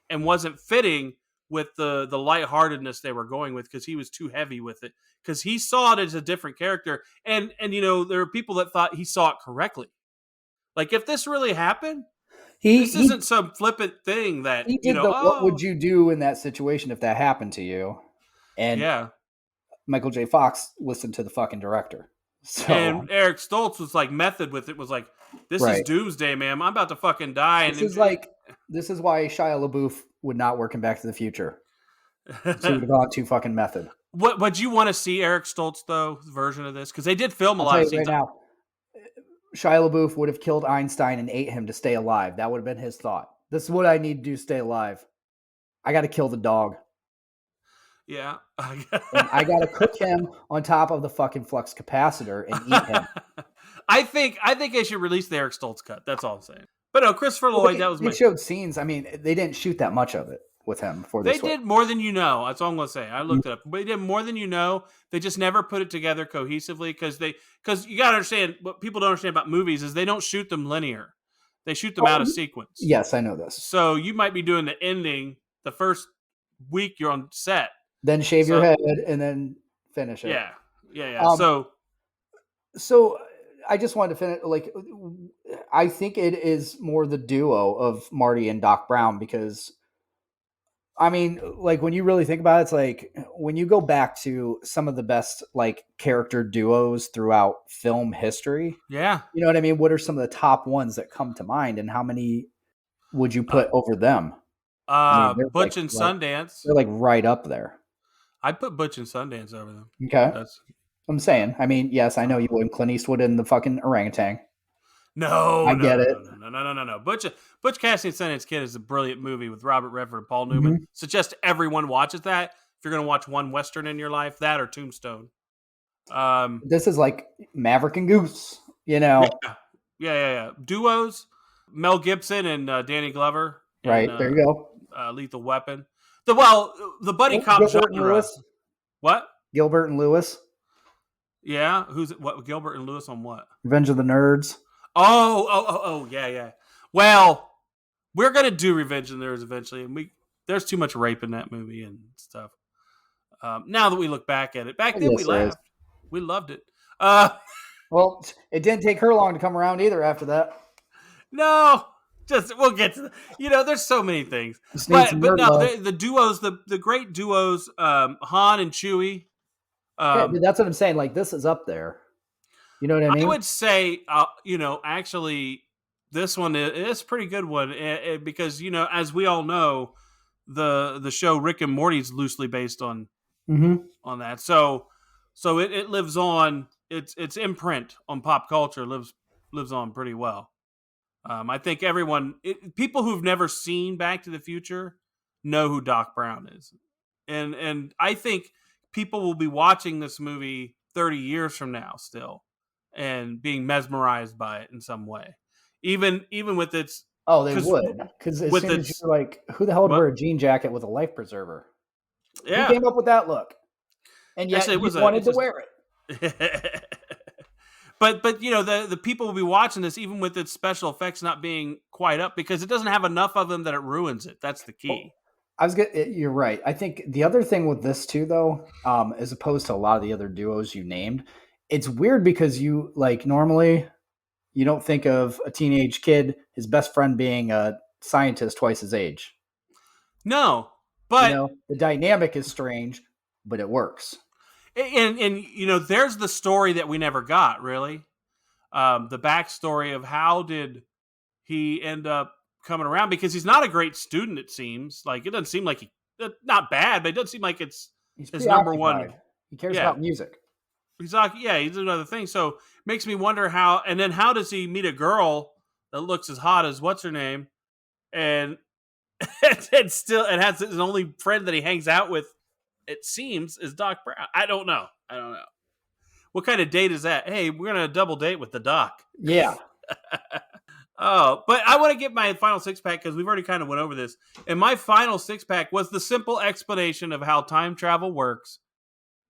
and wasn't fitting with the lightheartedness they were going with, because he was too heavy with it, because he saw it as a different character, and there are people that thought he saw it correctly. Like, if this really happened, this isn't some flippant thing that he did. What would you do in that situation if that happened to you? And Michael J. Fox listened to the fucking director. So, and Eric Stoltz was like method with it. Was like, this is doomsday, man. I'm about to fucking die. This is why Shia LaBeouf would not work in Back to the Future. So he would have gone too fucking method. Would you want to see Eric Stoltz though version of this? Because they did film a lot of scenes. Right now, Shia LaBeouf would have killed Einstein and ate him to stay alive. That would have been his thought. This is what I need to do to stay alive. I got to kill the dog. Yeah. And I got to cook him on top of the fucking flux capacitor and eat him. I think they should release the Eric Stoltz cut. That's all I'm saying. But no, Christopher Lloyd, that was They showed scenes. I mean, they didn't shoot that much of it with him before this. They did more than you know. That's all I'm going to say. I looked it up. But they did more than you know. They just never put it together cohesively because you got to understand what people don't understand about movies is they don't shoot them linear. They shoot them out of sequence. Yes, I know this. So you might be doing the ending the first week you're on set. Then shave your head and then finish it. Yeah. So I just wanted to finish. Like, I think it is more the duo of Marty and Doc Brown because, I mean, like when you really think about it, it's like when you go back to some of the best like character duos throughout film history. Yeah, you know what I mean. What are some of the top ones that come to mind, and how many would you put over them? Butch and Sundance. They're like right up there. I'd put Butch and Sundance over them. Okay. I'm saying. I mean, yes, I know you would. Clint Eastwood and the fucking orangutan. No, I get it. No. Butch Cassidy and Sundance Kid is a brilliant movie with Robert Redford and Paul Newman. Mm-hmm. Suggest everyone watches that. If you're going to watch one Western in your life, that or Tombstone. This is like Maverick and Goose, you know? Yeah. Duos, Mel Gibson and Danny Glover. Right, there you go. Lethal Weapon. The buddy cop genre. What? Gilbert and Lewis. Yeah, Gilbert and Lewis on what? Revenge of the Nerds. Oh, yeah. Well, we're gonna do Revenge of the Nerds eventually, and there's too much rape in that movie and stuff. Now that we look back at it, back then we laughed, we loved it. Well, it didn't take her long to come around either. After that, no, we'll get to there's so many things, but no, the duos, the great duos, Han and Chewie. That's what I'm saying. Like this is up there. You know what I mean? I would say, actually, this one is a pretty good one because as we all know, the show Rick and Morty is loosely based on that. So it lives on. Its imprint on pop culture lives on pretty well. I think people who've never seen Back to the Future know who Doc Brown is, and I think people will be watching this movie 30 years from now still and being mesmerized by it in some way. Even with its... Oh, they would. Because as soon as you're like, who the hell would wear a jean jacket with a life preserver? Yeah. Who came up with that look? And yet you wanted to wear it. But the people will be watching this even with its special effects not being quite up because it doesn't have enough of them that it ruins it. That's the key. You're right. I think the other thing with this too, though, as opposed to a lot of the other duos you named, it's weird because you normally you don't think of a teenage kid, his best friend being a scientist twice his age. No, but the dynamic is strange, but it works. And there's the story that we never got really, the backstory of how did he end up coming around because he's not a great student. It seems like it doesn't seem like not bad, but it doesn't seem like it's his number one. He cares about music. He's like, he's another thing. So it makes me wonder how does he meet a girl that looks as hot as what's her name, and still has his only friend that he hangs out with. It seems is Doc Brown. I don't know. What kind of date is that? Hey, we're gonna double date with the Doc. Yeah. Oh, but I want to get my final six-pack because we've already kind of went over this. And my final six-pack was the simple explanation of how time travel works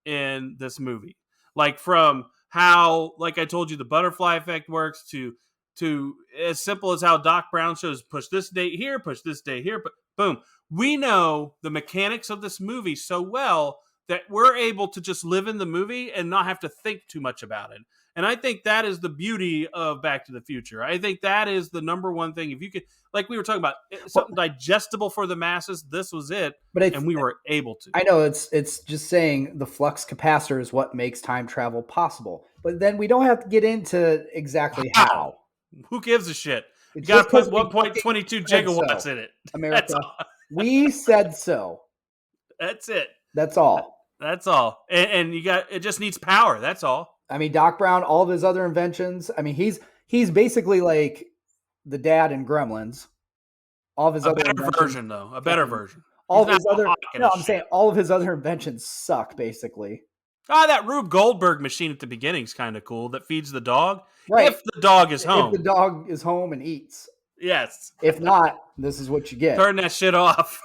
in this movie. Like from how, like I told you, the butterfly effect works to as simple as how Doc Brown shows push this date here, push this date here, but boom. We know the mechanics of this movie so well that we're able to just live in the movie and not have to think too much about it. And I think that is the beauty of Back to the Future. I think that is the number one thing. If you could, like we were talking about, something digestible for the masses, this was it. And we were able to. I know it's just saying the flux capacitor is what makes time travel possible. But then we don't have to get into exactly how. Who gives a shit? You got to put 1.22 gigawatts in it. America. We said so. That's it. That's all. That's all. And it just needs power. That's all. I mean, Doc Brown, all of his other inventions. I mean, He's basically like the dad in Gremlins. All of his A other better inventions, version, though. A better version. all He's of his not other. hawking No, his I'm saying shit. all of his other inventions suck. Basically, That Rube Goldberg machine at the beginning is kind of cool that feeds the dog. right? If the dog is If the home. dog is home and eats. Yes. If not, this is what you get. Turn that shit off.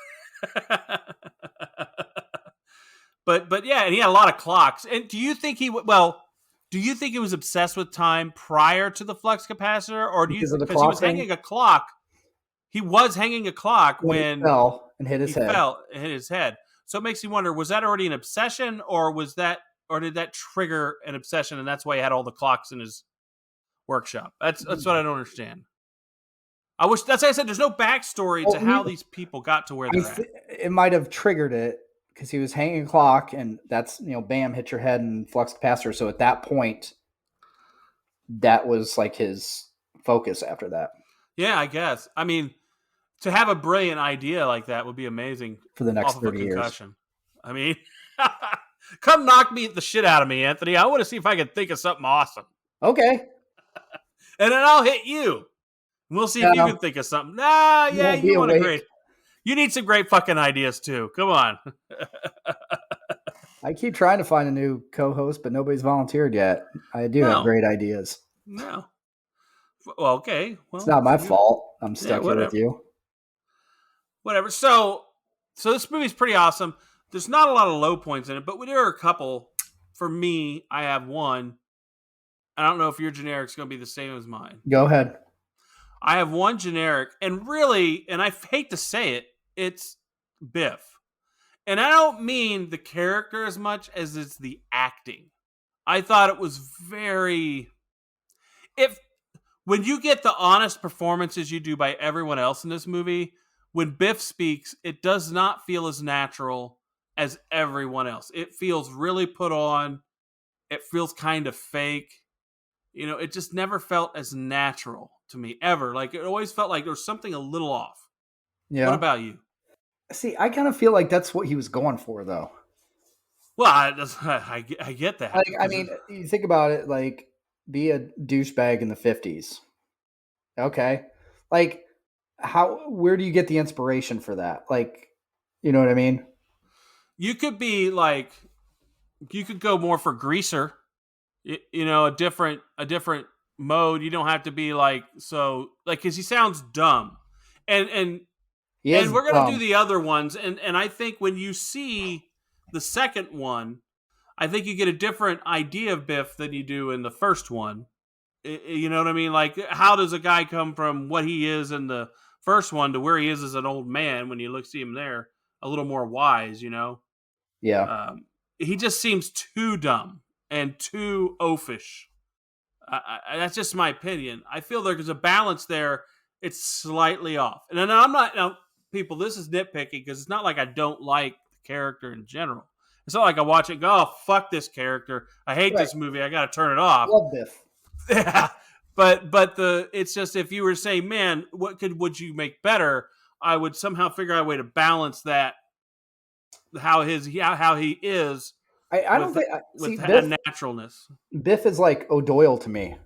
But yeah, and he had a lot of clocks. And do you think he was obsessed with time prior to the flux capacitor, or do you Because of the because he was clock thing? hanging a clock? He was hanging a clock when he fell and hit his he head. fell and hit his head. So it makes me wonder: was that already an obsession, or did that trigger an obsession, and that's why he had all the clocks in his workshop? That's what I don't understand. That's why I said there's no backstory to how these people got to where they're at. It might have triggered it because he was hanging a clock, and that's bam, hit your head and flux capacitor. So at that point, that was like his focus after that. Yeah, I guess. I mean, to have a brilliant idea like that would be amazing For the next off of a 30 years. concussion. I mean, come knock the shit out of me, Anthony. I want to see if I can think of something awesome. Okay. And then I'll hit you. We'll see if you can think of something. You want a great. You need some great fucking ideas too. Come on. I keep trying to find a new co-host, but nobody's volunteered yet. I do have great ideas. No. Well, okay. Well, it's not my fault. I'm stuck here with you. Whatever. So this movie's pretty awesome. There's not a lot of low points in it, but there are a couple. For me, I have one. I don't know if your generic's going to be the same as mine. Go ahead. I have one generic, and really, and I hate to say it, it's Biff. And I don't mean the character as much as it's the acting. I thought it was when you get the honest performances you do by everyone else in this movie, when Biff speaks, it does not feel as natural as everyone else. It feels really put on. It feels kind of fake. It just never felt as natural to me, ever. Like, it always felt like there was something a little off. Yeah. What about you? See, I kind of feel like that's what he was going for, though. Well, I get that. Like, I mean, you think about it, like, be a douchebag in the 50s. Okay. Like, where do you get the inspiration for that? Like, you know what I mean? You could be like, you could go more for Greaser, a different mode. You don't have to be like, because he sounds dumb. And we're going to do the other ones. And I think when you see the second one, I think you get a different idea of Biff than you do in the first one. You know what I mean? Like, how does a guy come from what he is in the first one to where he is as an old man when you see him there, a little more wise, Yeah. He just seems too dumb and too oafish. That's just my opinion. I feel there's a balance there. It's slightly off. And then now, people, this is nitpicking because it's not like I don't like the character in general. It's not like I watch it and go, oh, fuck this character. I hate this movie. I got to turn it off. Love Biff. Yeah. But it's just, if you were saying, man, would you make better? I would somehow figure out a way to balance that, how he is. I don't think with Biff, naturalness. Biff is like O'Doyle to me.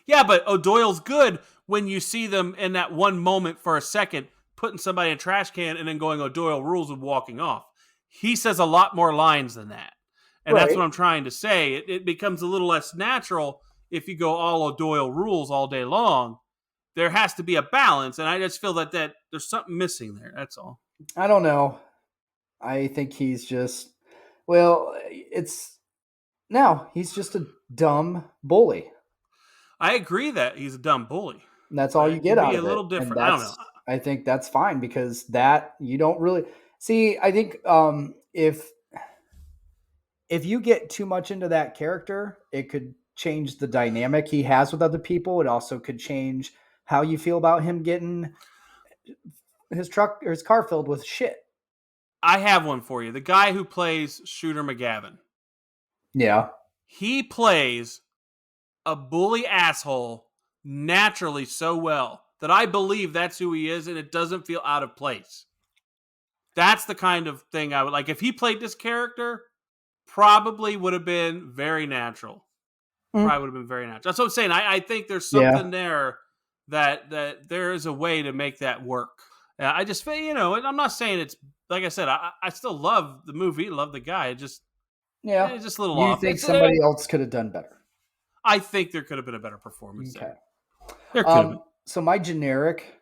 Yeah, but O'Doyle's good when you see them in that one moment for a second, putting somebody in a trash can and then going O'Doyle rules and walking off. He says a lot more lines than that. And that's what I'm trying to say. It becomes a little less natural if you go all O'Doyle rules all day long. There has to be a balance, and I just feel that there's something missing there. That's all. I don't know. I think he's just, he's just a dumb bully. I agree that he's a dumb bully. And that's all you get out of it. A little different. I don't know. I think that's fine because you don't really see. I think if you get too much into that character, it could change the dynamic he has with other people. It also could change how you feel about him getting his truck or his car filled with shit. I have one for you. The guy who plays Shooter McGavin. Yeah. He plays a bully asshole naturally so well that I believe that's who he is, and it doesn't feel out of place. That's the kind of thing I would like. If he played this character, probably would have been very natural. probably would have been very natural. That's what I'm saying. I think there's something there that there is a way to make that work. I just, and I'm not saying it's, like I said, I still love the movie, love the guy. It's just a little off. You think somebody else could have done better? I think there could have been a better performance there. There could have been. So my generic,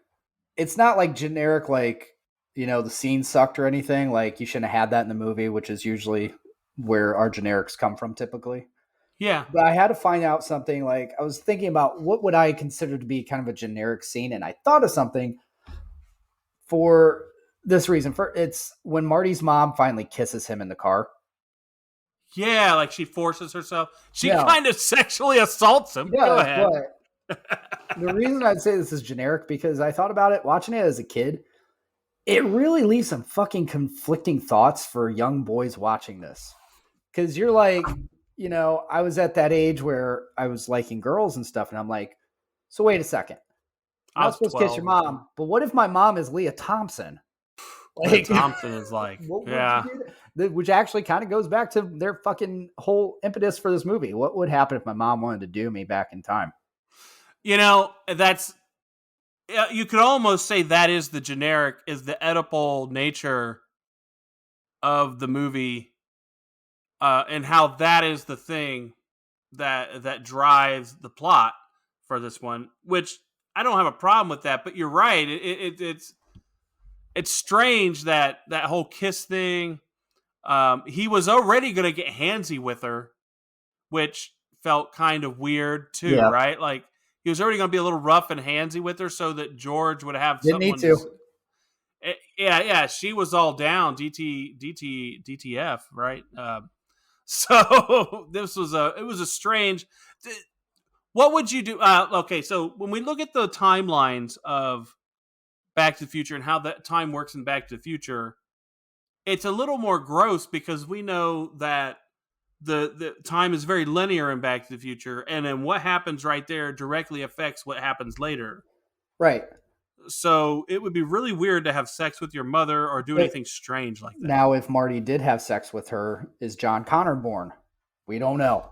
it's not like generic, like, the scene sucked or anything. Like, you shouldn't have had that in the movie, which is usually where our generics come from typically. Yeah. But I had to find out something. Like, I was thinking about what would I consider to be kind of a generic scene, and I thought of something for this reason. It's when Marty's mom finally kisses him in the car. Yeah, like she forces herself. She kind of sexually assaults him. Yeah, go ahead. The reason I'd say this is generic, because I thought about it watching it as a kid. It really leaves some fucking conflicting thoughts for young boys watching this. Because you're like, I was at that age where I was liking girls and stuff, and I'm like, so wait a second. I'm not supposed to kiss your mom, but what if my mom is Leah Thompson? Leah Thompson is like, which actually kind of goes back to their fucking whole impetus for this movie. What would happen if my mom wanted to do me back in time? That's, you could almost say that is the generic, is the Oedipal nature of the movie, and how that is the thing that drives the plot for this one, which I don't have a problem with that, but you're right. It's strange that whole kiss thing. He was already going to get handsy with her, which felt kind of weird too, right? Like, he was already going to be a little rough and handsy with her so that George would have Didn't need to. Yeah, she was all down. DTF, right? So it was a strange. What would you do? Okay, so when we look at the timelines of Back to the Future and how that time works in Back to the Future, it's a little more gross because we know that the time is very linear in Back to the Future, and then what happens right there directly affects what happens later. Right. So it would be really weird to have sex with your mother or do anything strange like that. Now, if Marty did have sex with her, is John Connor born? We don't know.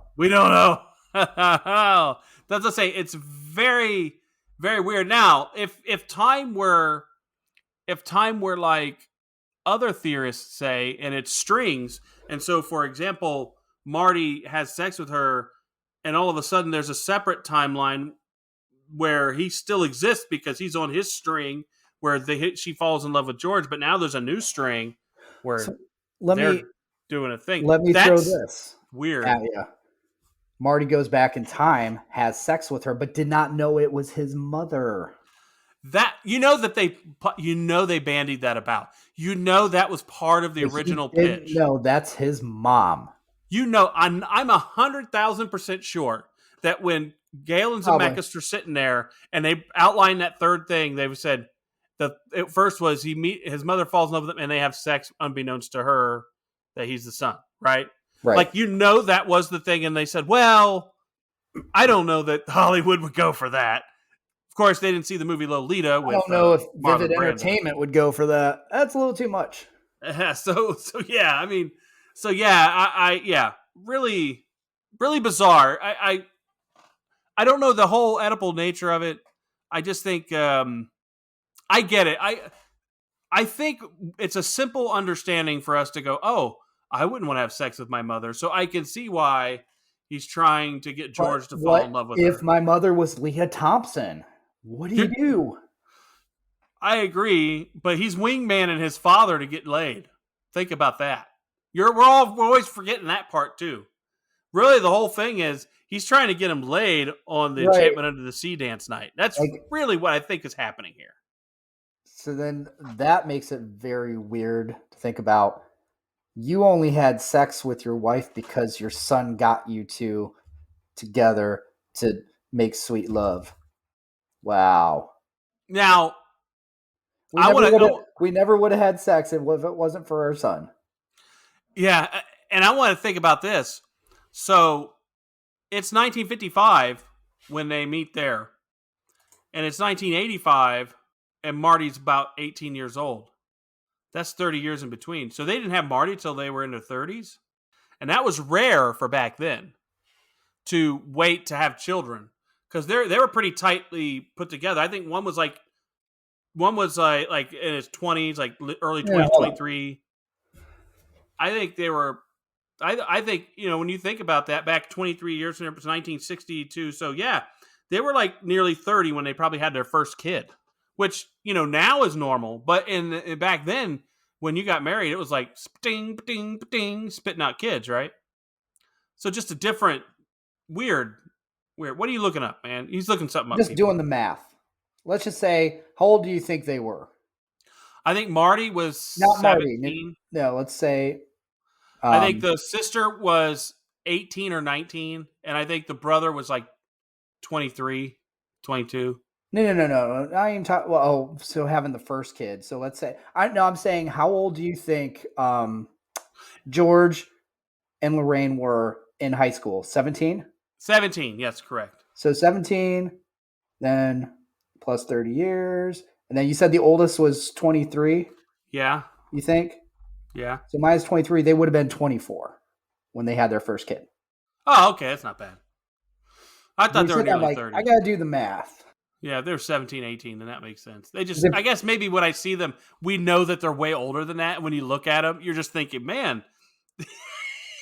That's to say, it's very, very weird. Now, if time were like other theorists say, and it's strings, and so, for example, Marty has sex with her, and all of a sudden there's a separate timeline where he still exists because he's on his string where she falls in love with George, but now there's a new string where they're doing a thing. Let me throw this. Weird. Yeah. Marty goes back in time, has sex with her, but did not know it was his mother. That they bandied that about. That was part of the original pitch. No, that's his mom. I'm 100,000% sure that when Gale and Zemeckis are sitting there and they outlined that third thing, they said it first was his mother falls in love with him and they have sex unbeknownst to her that he's the son, right? Right. Like, that was the thing, and they said, well, I don't know that Hollywood would go for that. Of course, they didn't see the movie Lolita. I don't know if Vivid Entertainment would go for that. That's a little too much. Really, really bizarre. I don't know the whole Oedipal nature of it. I just think I get it. I think it's a simple understanding for us to go, oh, I wouldn't want to have sex with my mother. So I can see why he's trying to get George to fall in love with her. If my mother was Leah Thompson, what do you do? I agree, but he's wingmanning his father to get laid. Think about that. We're always forgetting that part too. Really, the whole thing is he's trying to get him laid on the Enchantment Under the Sea dance night. That's really what I think is happening here. So then that makes it very weird to think about. You only had sex with your wife because your son got you two together to make sweet love. Wow. Now, we never would have had sex if it wasn't for our son. Yeah, and I want to think about this. So, it's 1955 when they meet there. And it's 1985, and Marty's about 18 years old. That's 30 years in between. So they didn't have Marty till they were in their 30s. And that was rare for back then. to wait to have children because they were pretty tightly put together. I think one was like in his 20s, like early 20s, 23. I think they were. I think when you think about that, back 23 years from it was 1962. So yeah, they were like nearly 30 when they probably had their first kid, which now is normal. But in back then, when you got married, it was like ding, ding, ding, spitting out kids, right? So just a different, weird. What are you looking up, man? He's looking something up. Just doing the math. Let's just say, how old do you think they were? I think Marty was not 17. Marty. No, let's say. I think the sister was 18 or 19, and I think the brother was like 23, 22. No. I ain't talking. Well, so having the first kid. So let's say I'm saying, how old do you think George and Lorraine were in high school? 17? 17, yes, correct. So 17, then plus 30 years. And then you said the oldest was 23? Yeah. You think? Yeah. So minus 23, they would have been 24 when they had their first kid. Oh, okay. That's not bad. I thought they were nearly 30. I got to do the math. Yeah, if they're 17, 18, then that makes sense. I guess maybe when I see them, we know that they're way older than that. When you look at them, you're just thinking, man,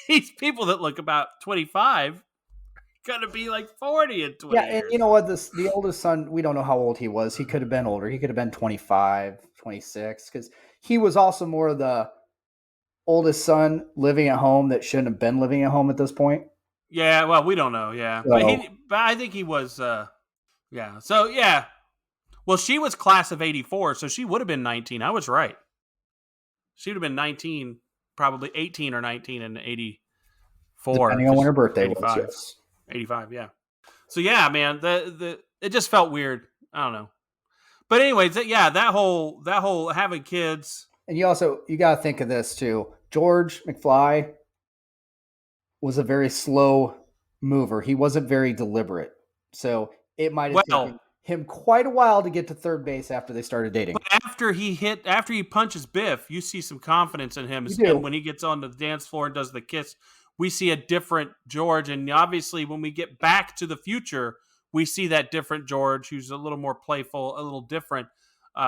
these people that look about 25 going to be like 40 in 20 years. Yeah, and you know what? The oldest son, we don't know how old he was. He could have been older. He could have been 25, 26, because he was also more of the oldest son living at home that shouldn't have been living at home at this point. Yeah, well, we don't know, yeah. So, but I think he was, yeah. So, yeah. Well, she was class of 84, so she would have been 19. I was right. She would have been 19, probably 18 or 19 in 84. Depending on when her birthday 85. was, yes. 85, yeah. So, yeah, man, it just felt weird. I don't know. But anyways, that whole having kids. And you got to think of this too. George McFly was a very slow mover. He wasn't very deliberate. So it might have taken him quite a while to get to third base after they started dating. But after he punches Biff, you see some confidence in him. And when he gets on the dance floor and does the kiss, we see a different George. And obviously when we get back to the future, we see that different George who's a little more playful, a little different.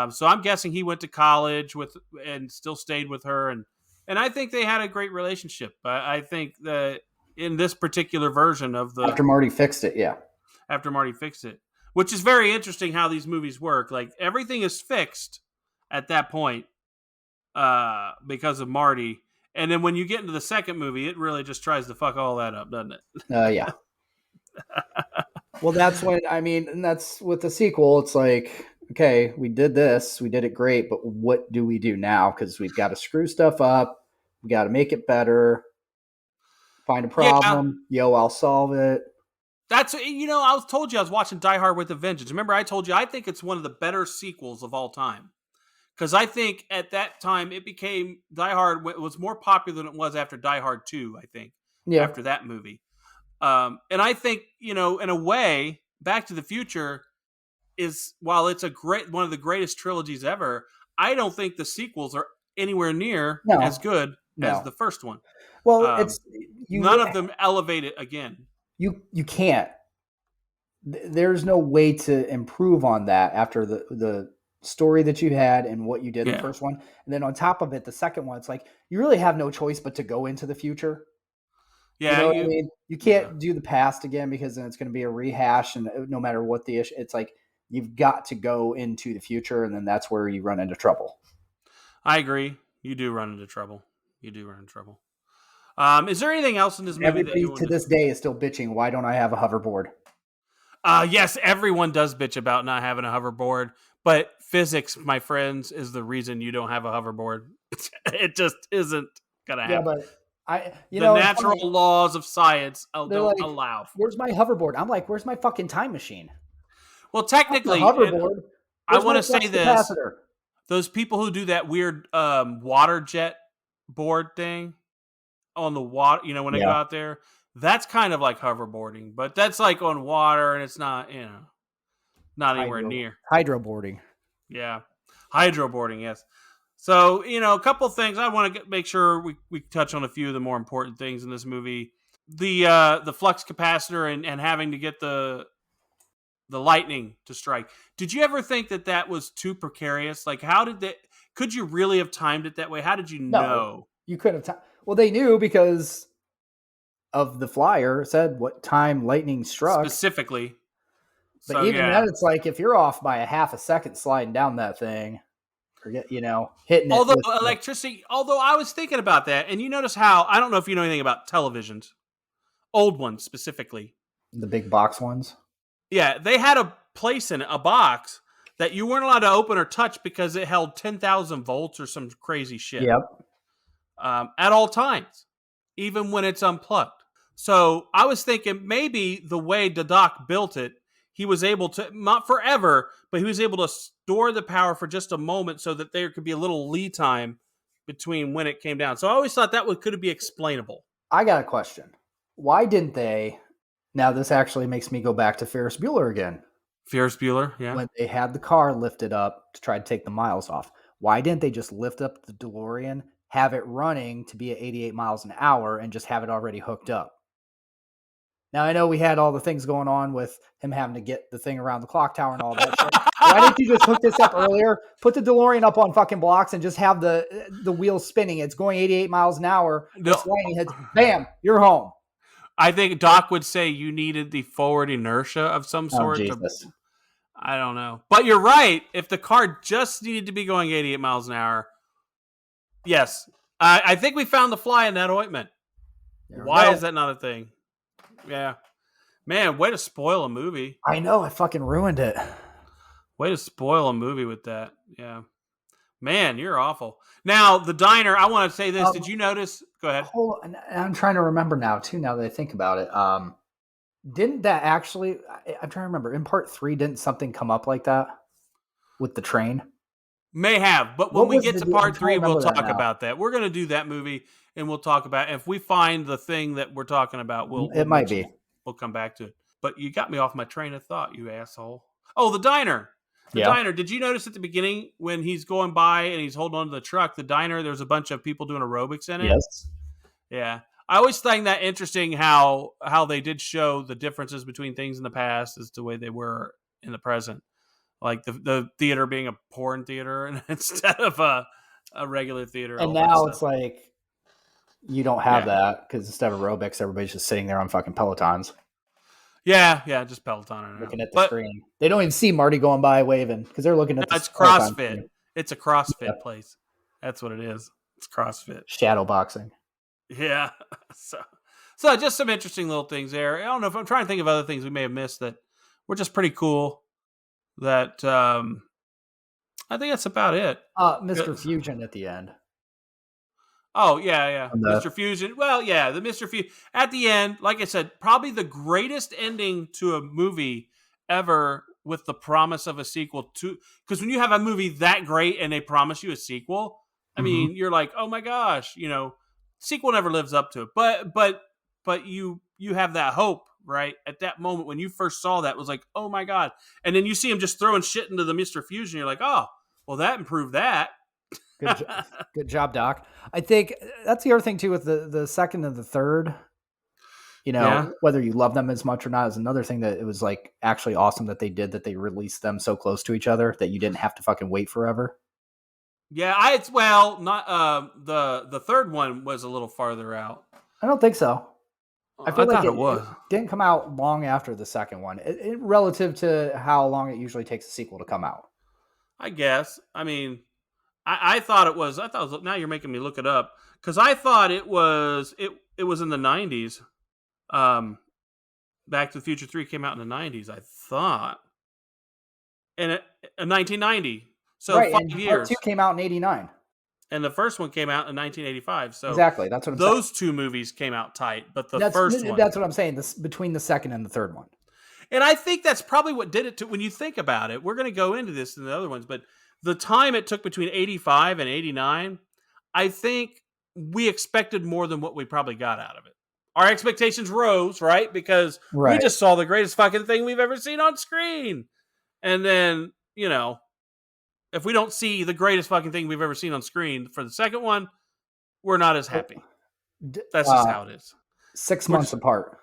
So I'm guessing he went to college and still stayed with her. And I think they had a great relationship. I think that in this particular version of after Marty fixed it, yeah. After Marty fixed it, which is very interesting how these movies work. Like everything is fixed at that point because of Marty. And then when you get into the second movie, it really just tries to fuck all that up, doesn't it? Yeah. Well, that's and that's with the sequel. It's like, okay, we did this, we did it great, but what do we do now? Because we've got to screw stuff up. We got to make it better. Find a problem. Yeah. I'll solve it. That's, I told you I was watching Die Hard with a Vengeance. Remember, I told you I think it's one of the better sequels of all time. Because I think at that time Die Hard was more popular than it was after Die Hard 2, I think. Yeah. After that movie. And I think, in a way, Back to the Future is, while it's one of the greatest trilogies ever, I don't think the sequels are anywhere near as good as the first one. Well, none of them elevate it again. You can't. There's no way to improve on that after the story that you had and what you did in the first one. And then on top of it, the second one, it's like you really have no choice but to go into the future. Yeah, you know what I mean? You can't do the past again because then it's going to be a rehash, and no matter what the issue, it's like you've got to go into the future, and then that's where you run into trouble. I agree. You do run into trouble. Is there anything else in this movie Everybody to this day is still bitching, why don't I have a hoverboard? Yes, everyone does bitch about not having a hoverboard, but physics, my friends, is the reason you don't have a hoverboard. It just isn't going to happen. Yeah, but the natural laws of science don't allow for it. Where's my hoverboard? I'm like, where's my fucking time machine? Well, technically, hoverboard. I want to say this. Those people who do that weird water jet board thing on the water, when they go out there, that's kind of like hoverboarding, but that's like on water and it's not, not anywhere near. Hydroboarding. Yeah. Hydroboarding, yes. So, a couple of things. I want to make sure we touch on a few of the more important things in this movie. the flux capacitor and having to get the lightning to strike. Did you ever think that was too precarious? Like, how did that? Could you really have timed it that way? How did you know? You couldn't have. Well, they knew because of the flyer said what time lightning struck Specifically. But So, even then, it's like if you're off by a half a second sliding down that thing, forget hitting it. Although electricity, although I was thinking about that, and you notice how I don't know if you know anything about televisions, old ones specifically. The big box ones. Yeah, they had a place in it, a box that you weren't allowed to open or touch because it held 10,000 volts or some crazy shit. Yep. At all times, even when it's unplugged. So I was thinking maybe the way the doc built it, he was able to, not forever, but he was able to store the power for just a moment so that there could be a little lead time between when it came down. So I always thought that could be explainable. I got a question. Why didn't they? Now this actually makes me go back to Ferris Bueller again. Ferris Bueller, yeah. When they had the car lifted up to try to take the miles off, why didn't they just lift up the DeLorean, have it running to be at 88 miles an hour, and just have it already hooked up? Now, I know we had all the things going on with him having to get the thing around the clock tower and all that shit. Why didn't you just hook this up earlier? Put the DeLorean up on fucking blocks and just have the wheels spinning. It's going 88 miles an hour. This lightning hits. Bam, you're home. I think Doc would say you needed the forward inertia of some sort. I don't know. But you're right. If the car just needed to be going 88 miles an hour, yes. I think we found the fly in that ointment. Why is that not a thing? Yeah. Man, way to spoil a movie. I know. I fucking ruined it. Way to spoil a movie with that. Yeah. Man, you're awful. Now, the diner, I want to say this. Did you notice? Go ahead. I'm trying to remember now, too, now that I think about it. Didn't that actually, I'm trying to remember, in part 3, didn't something come up like that with the train? May have, but when we get to part 3, we'll talk about that. We're going to do that movie, and we'll talk about it. If we find the thing that we're talking about, we'll come back to it. But you got me off my train of thought, you asshole. Oh, the diner. The diner. Did you notice at the beginning when he's going by and he's holding on to the truck, the diner, there's a bunch of people doing aerobics in it? Yes. Yeah. I always find that interesting how they did show the differences between things in the past as to the way they were in the present. Like the theater being a porn theater instead of a regular theater. And now it's like you don't have that because instead of aerobics, everybody's just sitting there on fucking Pelotons. Yeah, just Peloton. Looking at the screen. They don't even see Marty going by waving because they're looking at the It's CrossFit. It's a CrossFit place. That's what it is. It's CrossFit. Shadow boxing. Yeah. So just some interesting little things there. I don't know if I'm trying to think of other things we may have missed that were just pretty cool. That I think that's about it. Mr. Fusion at the end. Oh, yeah. Mr. Fusion. Well, yeah, the Mr. Fusion. At the end, like I said, probably the greatest ending to a movie ever with the promise of a sequel to, because when you have a movie that great and they promise you a sequel, I mean, you're like, oh my gosh, sequel never lives up to it. But you have that hope, right? At that moment when you first saw that, it was like, oh my God. And then you see him just throwing shit into the Mr. Fusion. You're like, oh, well, that improved that. Good job, Doc. I think that's the other thing too with the second and the third. Whether you love them as much or not is another thing that it was like actually awesome that they did, that they released them so close to each other that you didn't have to fucking wait forever. Yeah, the third one was a little farther out. I don't think so. I feel like it was. It didn't come out long after the second one, it relative to how long it usually takes a sequel to come out. I guess. I mean, I thought it was. Now you're making me look it up because I thought it was. It was in the 90s. Back to the Future 3 came out in the 90s. I thought, in 1990. So right, 5 and years. Part 2 came out in 89. And the first one came out in 1985. So exactly, that's what I'm saying. Those two movies came out tight, but first one. That's what I'm saying. This between the second and the third one. And I think that's probably what did it to. When you think about it, we're going to go into this in the other ones, but the time it took between 85 and 89, I think we expected more than what we probably got out of it. Our expectations rose, right? Because we just saw the greatest fucking thing we've ever seen on screen. And then, if we don't see the greatest fucking thing we've ever seen on screen for the second one, we're not as happy. That's just how it is. 6 months apart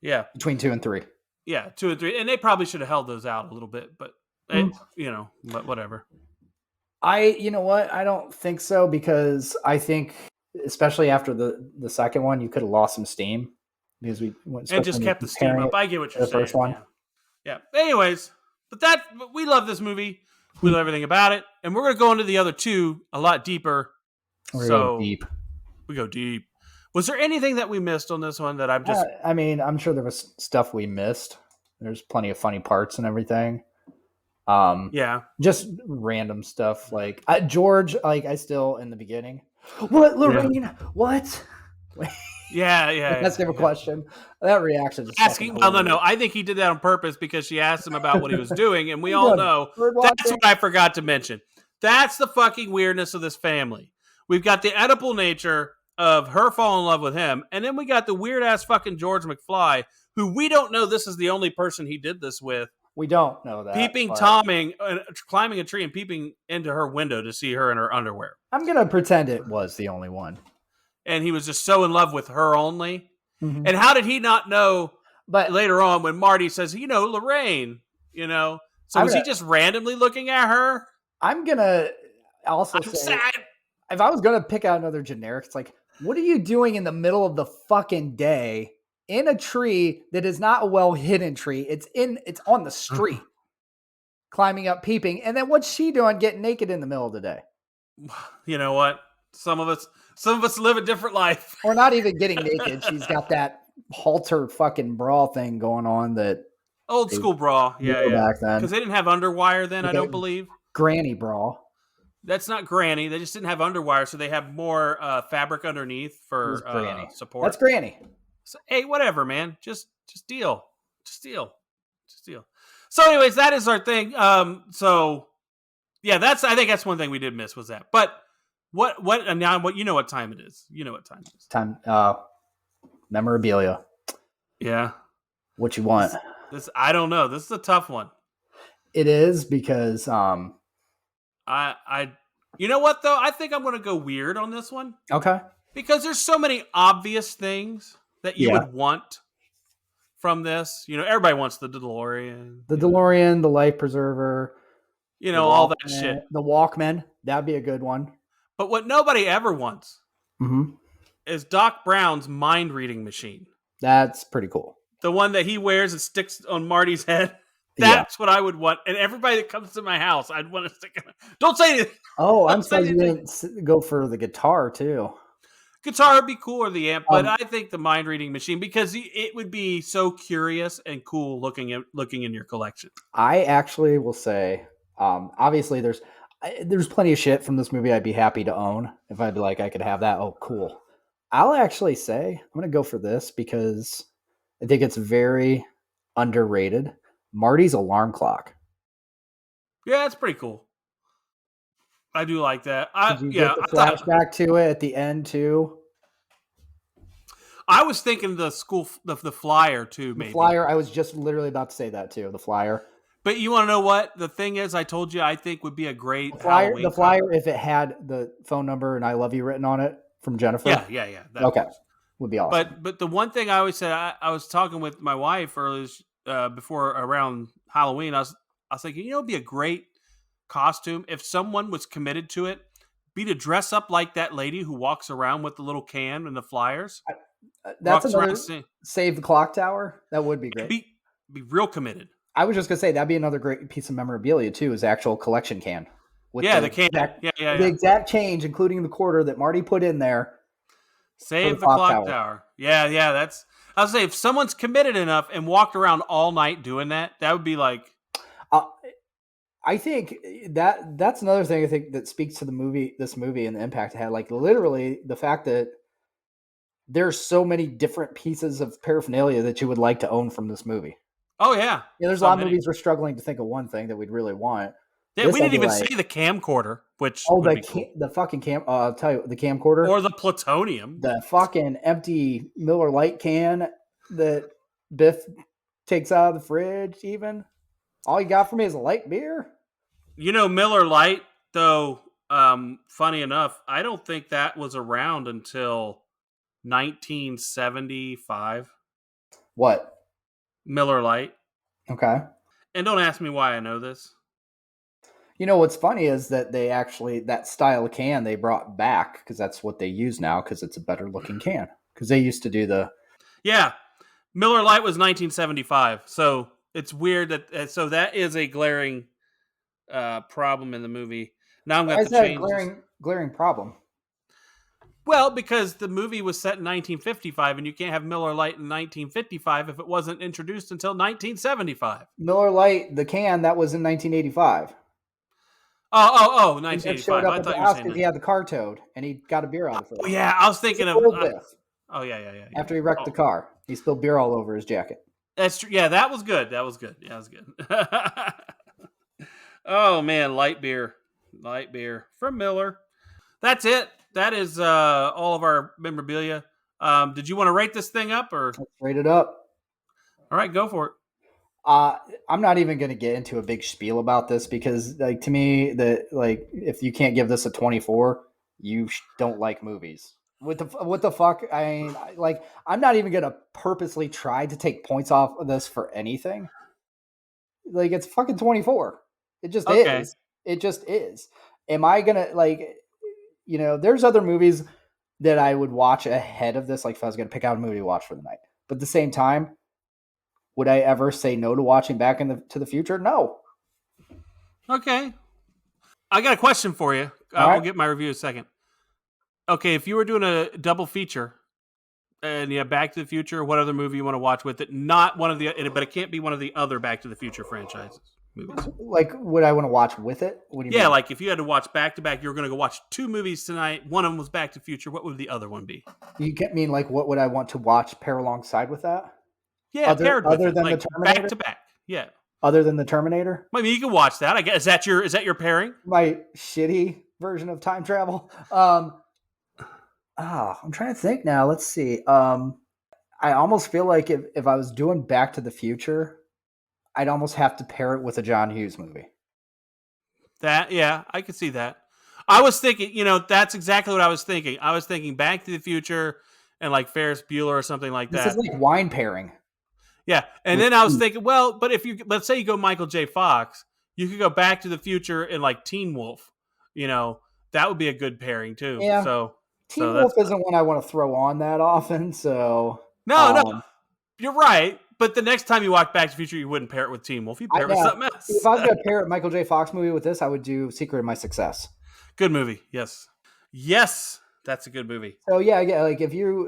Yeah. between 2 and 3. Yeah, 2 and 3. And they probably should have held those out a little bit, but, but whatever. You know what? I don't think so, because I think, especially after the second one, you could have lost some steam because And just kept the steam up. I get what you're the saying. first one. Yeah. Anyways, but we love this movie. We love everything about it. And we're going to go into the other two a lot deeper. We're going deep. We go deep. Was there anything that we missed on this one that I'm just... I mean, I'm sure there was stuff we missed. There's plenty of funny parts and everything. Yeah. Just random stuff. Like George, like I still in the beginning. What, Lorraine? Yeah. What? Yeah. That's a question. That reaction is asking. Well, no. I think he did that on purpose because she asked him about what he was doing, and we all know that's what I forgot to mention. That's the fucking weirdness of this family. We've got the edible nature of her falling in love with him, and then we got the weird ass fucking George McFly, who we don't know this is the only person he did this with. We don't know that. Climbing a tree and peeping into her window to see her in her underwear. I'm gonna pretend it was the only one. And he was just so in love with her only. Mm-hmm. And how did he not know? But later on, when Marty says, Lorraine, so was he just randomly looking at her? I'm gonna also say, if I was gonna pick out another generic, it's like, what are you doing in the middle of the fucking day in a tree that is not a well hidden tree? It's on the street, climbing up, peeping, and then what's she doing getting naked in the middle of the day? You know what? Some of us live a different life. Or not even getting naked. She's got that halter fucking bra thing going on, that old school bra. Yeah. Back then. Because they didn't have underwire then, I don't believe. Granny bra. That's not granny. They just didn't have underwire, so they have more fabric underneath for support. That's granny. So, hey, whatever, man. Just deal. So anyways, that is our thing. So yeah, I think that's one thing we did miss was that. But and now you know what time it is. Time memorabilia. Yeah. What you want? This I don't know. This is a tough one. It is because you know what though? I think I'm going to go weird on this one. Okay. Because there's so many obvious things that you would want from this. Everybody wants the DeLorean. The life preserver. All that shit. The Walkman. That'd be a good one. But what nobody ever wants is Doc Brown's mind reading machine. That's pretty cool. The one that he wears and sticks on Marty's head. That's what I would want. And everybody that comes to my house, I'd want to stick it. Don't say anything. Oh, I'm surprised you didn't go for the guitar too. Guitar would be cool, or the amp, but I think the mind reading machine, because it would be so curious and cool looking in your collection. I actually will say, obviously there's plenty of shit from this movie I'd be happy to own if I'd be like, I could have that. Oh, cool. I'll actually say I'm going to go for this because I think it's very underrated. Marty's alarm clock. Yeah, that's pretty cool. I do like that. Get the flashback to it at the end too. I was thinking the flyer too. Maybe the flyer. I was just literally about to say that too. The flyer. But you want to know what the thing is? I told you I think would be a great Halloween. The flyer, if it had the phone number and "I love you" written on it from Jennifer. Yeah. Okay, would be awesome. But the one thing I always said, I was talking with my wife earlier before around Halloween. I was thinking, it'd be a great costume if someone was committed to it, be to dress up like that lady who walks around with the little can and the flyers. That's another Save the Clock Tower. That would be great. Be real committed. I was just gonna say that'd be another great piece of memorabilia too, is actual collection can. With the can. The exact change, including the quarter that Marty put in there. Save the clock tower. Yeah. That's. I was say if someone's committed enough and walked around all night doing that, that would be like. I think that's another thing I think that speaks to this movie and the impact it had. Like literally the fact that there's so many different pieces of paraphernalia that you would like to own from this movie. Oh yeah. There's a lot of movies we're struggling to think of one thing that we'd really want. Yeah, we didn't even say the camcorder, which the fucking I'll tell you, the camcorder or the plutonium, the fucking empty Miller Lite can that Biff takes out of the fridge. Even all you got for me is a light beer. Miller Lite, though. Funny enough, I don't think that was around until 1975. What? Miller Lite. Okay. And don't ask me why I know this. You know what's funny is that they actually that style of can they brought back because that's what they use now because it's a better looking can because they used to do the Yeah, Miller Lite was 1975. So it's weird that so that is a glaring problem in the movie. Now I'm going why to is have to that a change this. glaring problem? Well, because the movie was set in 1955, and you can't have Miller Lite in 1955 if it wasn't introduced until 1975. Miller Lite, the can that was in 1985. Oh, He never 1985. showed up I at thought the you were house saying because that. he had the car towed and he got a beer out of it. Oh, yeah, I was It's thinking a of. old Biff. Oh, yeah. After he wrecked the car, he spilled beer all over his jacket. That's true. Yeah, that was good. Yeah, that was good. Oh man, light beer from Miller. That's it. That is all of our memorabilia. Did you want to rate this thing up, or Let's rate it up. all right, go for it. I'm not even going to get into a big spiel about this because, like, to me, if you can't give this a 24, you don't like movies. What the fuck? I mean, I'm not even going to purposely try to take points off of this for anything. Like, it's fucking 24. It just Okay. is. It just is. Am I gonna there's other movies that I would watch ahead of this, like if I was gonna pick out a movie to watch for the night. But at the same time, would I ever say no to watching Back to the Future? No. Okay. I got a question for you. All right. We'll get my review in a second. Okay, if you were doing a double feature and you have Back to the Future, what other movie you want to watch with it? Not one of the, but it can't be one of the other Back to the Future franchises movies. Like, would I want to watch with it? What do you mean? Yeah, like if you had to watch back to back, you were going to go watch two movies tonight. One of them was Back to the Future. What would the other one be? You get mean like what would I want to watch pair alongside with that? Yeah, paired with other it, than like the Terminator? back to back. Yeah. Other than the Terminator? I mean, you can watch that. I guess is that your pairing? My shitty version of time travel. I'm trying to think now. Let's see. I almost feel like if I was doing Back to the Future, I'd almost have to pair it with a John Hughes movie. Yeah, I could see that. I was thinking, that's exactly what I was thinking. I was thinking Back to the Future and like Ferris Bueller or something like that. This is like wine pairing. Yeah, and then I was thinking, well, but if let's say you go Michael J. Fox, you could go Back to the Future and like Teen Wolf. That would be a good pairing too. Yeah. So Teen Wolf isn't one I want to throw on that often. So no, you're right. But the next time you watch Back to the Future, you wouldn't pair it with Teen Wolf. You'd pair it with something else. If I was going to pair a Michael J. Fox movie with this, I would do Secret of My Success. Good movie. Yes, that's a good movie. So yeah, like if you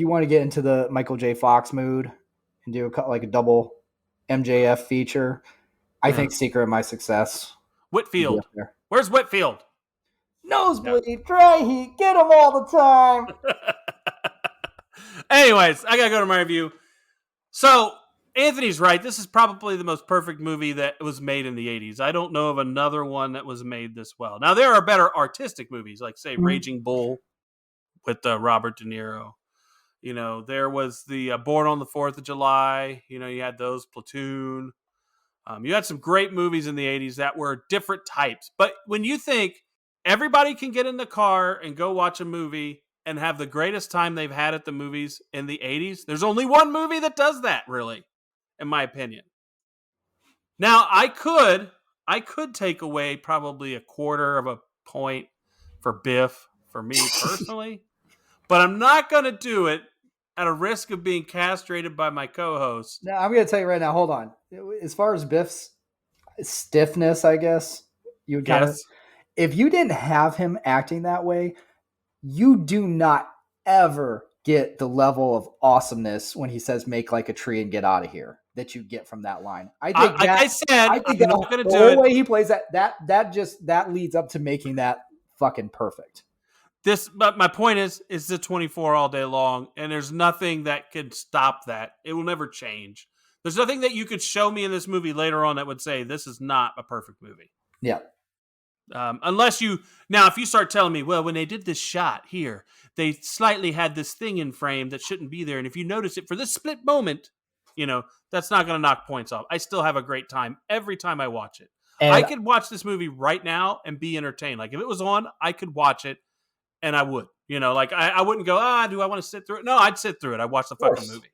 want to get into the Michael J. Fox mood and do a double MJF feature, I think Secret of My Success. Whitfield. Where's Whitfield? Nosebleed, dry heat, get them all the time. Anyways, I gotta go to my review. So Anthony's right. This is probably the most perfect movie that was made in the 80s. I don't know of another one that was made this well. Now, there are better artistic movies, like, say, Raging Bull with Robert De Niro. There was the Born on the 4th of July. You had those, Platoon. You had some great movies in the 80s that were different types. But when you think everybody can get in the car and go watch a movie and have the greatest time they've had at the movies in the 80s, there's only one movie that does that, really. In my opinion. Now, I could take away probably a quarter of a point for Biff, for me personally, but I'm not going to do it at a risk of being castrated by my co-host. Now, I'm going to tell you right now, hold on. As far as Biff's stiffness, I guess, you would kind of, if you didn't have him acting that way, you do not ever get the level of awesomeness when he says "make like a tree and get out of here" that you get from that line. I think I'm not going to do it. The way he plays that leads up to making that fucking perfect. But my point is the 24 all day long, and there's nothing that could stop that. It will never change. There's nothing that you could show me in this movie later on that would say this is not a perfect movie. Yeah. Unless if you start telling me, well, when they did this shot here, they slightly had this thing in frame that shouldn't be there. And if you notice it for this split moment, that's not going to knock points off. I still have a great time every time I watch it. And I could watch this movie right now and be entertained. Like if it was on, I could watch it and I would. You know, like I wouldn't go, do I want to sit through it? No, I'd sit through it. I'd watch the fucking movie.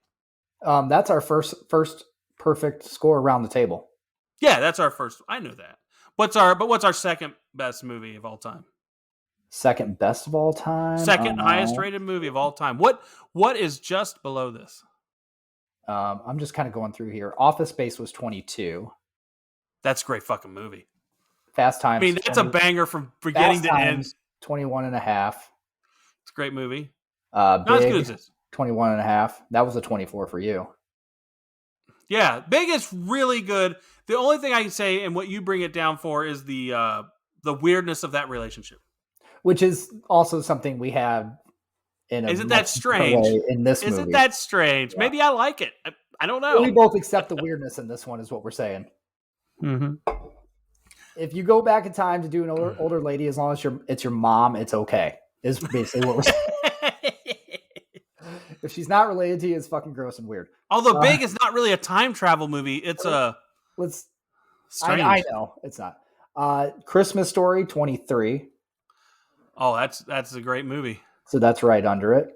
That's our first perfect score around the table. Yeah, that's our first. I know that. What's our second best movie of all time? Second best of all time? Second highest rated movie of all time. What is just below this? I'm just kind of going through here. Office Space was 22. That's a great fucking movie. Fast Times. I mean, that's a banger from beginning to end. 21 and a half. It's a great movie. Not as good as this. 21 and a half. That was a 24 for you. Yeah, Big is really good. The only thing I can say, and what you bring it down for, is the weirdness of that relationship. Which is also something we have in a Isn't that strange? In this movie. Isn't that strange? Yeah. Maybe I like it. I don't know. We both accept the weirdness in this one, is what we're saying. Mm-hmm. If you go back in time to do an older lady, as long as it's your mom, it's okay. Is basically what we're saying. If she's not related to you, it's fucking gross and weird. Although Big is not really a time travel movie. It's strange. I know it's not. Christmas Story 23. Oh, that's a great movie. So that's right under it.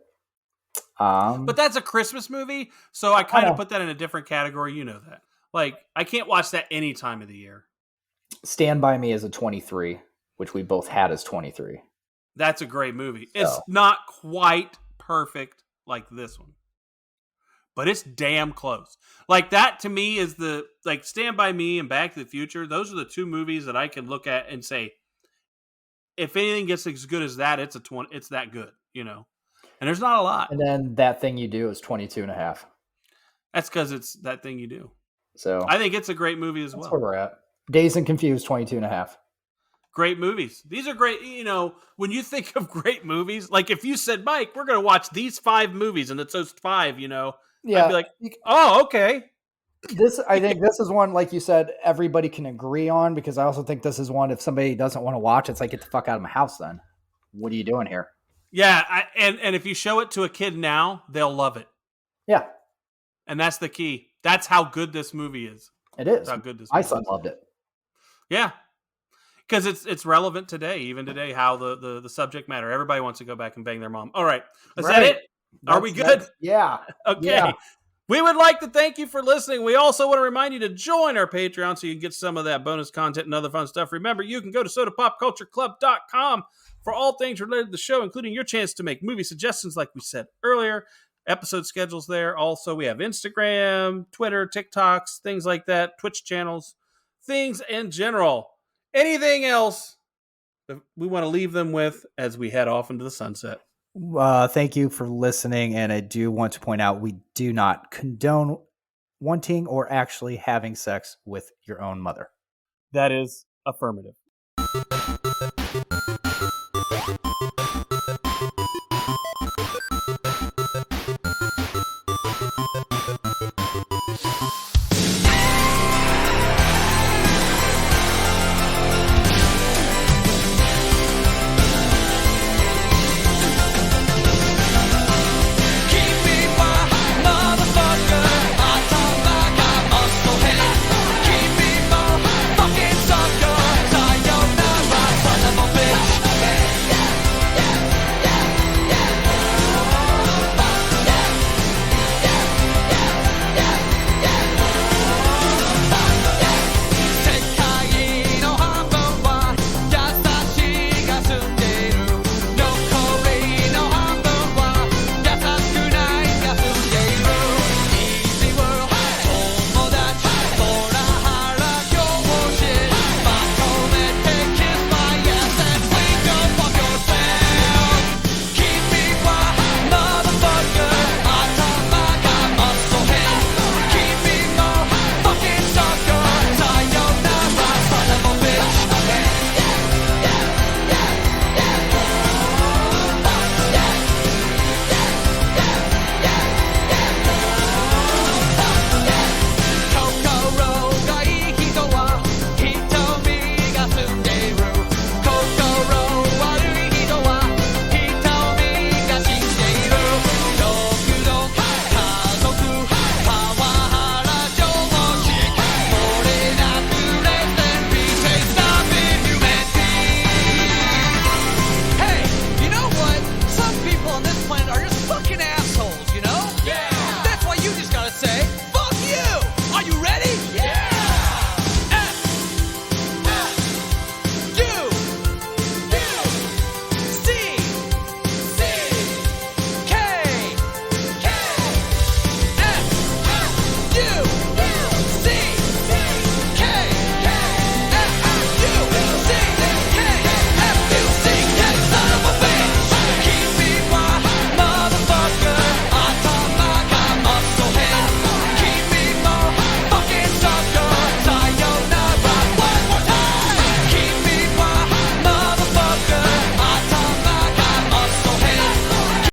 But that's a Christmas movie, so I kind of put that in a different category. You know that. Like, I can't watch that any time of the year. Stand By Me is a 23, which we both had as 23. That's a great movie. So. It's not quite perfect like this one, but it's damn close. Like, that to me is Stand By Me and Back to the Future. Those are the two movies that I can look at and say, if anything gets as good as that, it's that good, you know? And there's not a lot. And then That Thing You Do is 22 and a half. That's because it's That Thing You Do. So I think it's a great movie as well. That's where we're at. Dazed and Confused, 22 and a half. Great movies. These are great. You know, when you think of great movies, like if you said, Mike, we're going to watch these 5 movies and it's those 5, you know, I'd be like, oh, okay. I think this is one, like you said, everybody can agree on, because I also think this is one, if somebody doesn't want to watch, it's like, get the fuck out of my house then. What are you doing here? Yeah. And if you show it to a kid now, they'll love it. Yeah. And that's the key. That's how good this movie is. It is. That's how good this movie is. My son loved it. Yeah. Because it's relevant today, even today, how the subject matter. Everybody wants to go back and bang their mom. All right. Is that it? Are we good? Yeah. Okay. Yeah. We would like to thank you for listening. We also want to remind you to join our Patreon so you can get some of that bonus content and other fun stuff. Remember, you can go to sodapopcultureclub.com for all things related to the show, including your chance to make movie suggestions, like we said earlier. Episode schedules there. Also, we have Instagram, Twitter, TikToks, things like that, Twitch channels, things in general. Anything else that we want to leave them with as we head off into the sunset? Thank you for listening. And I do want to point out, we do not condone wanting or actually having sex with your own mother. That is affirmative.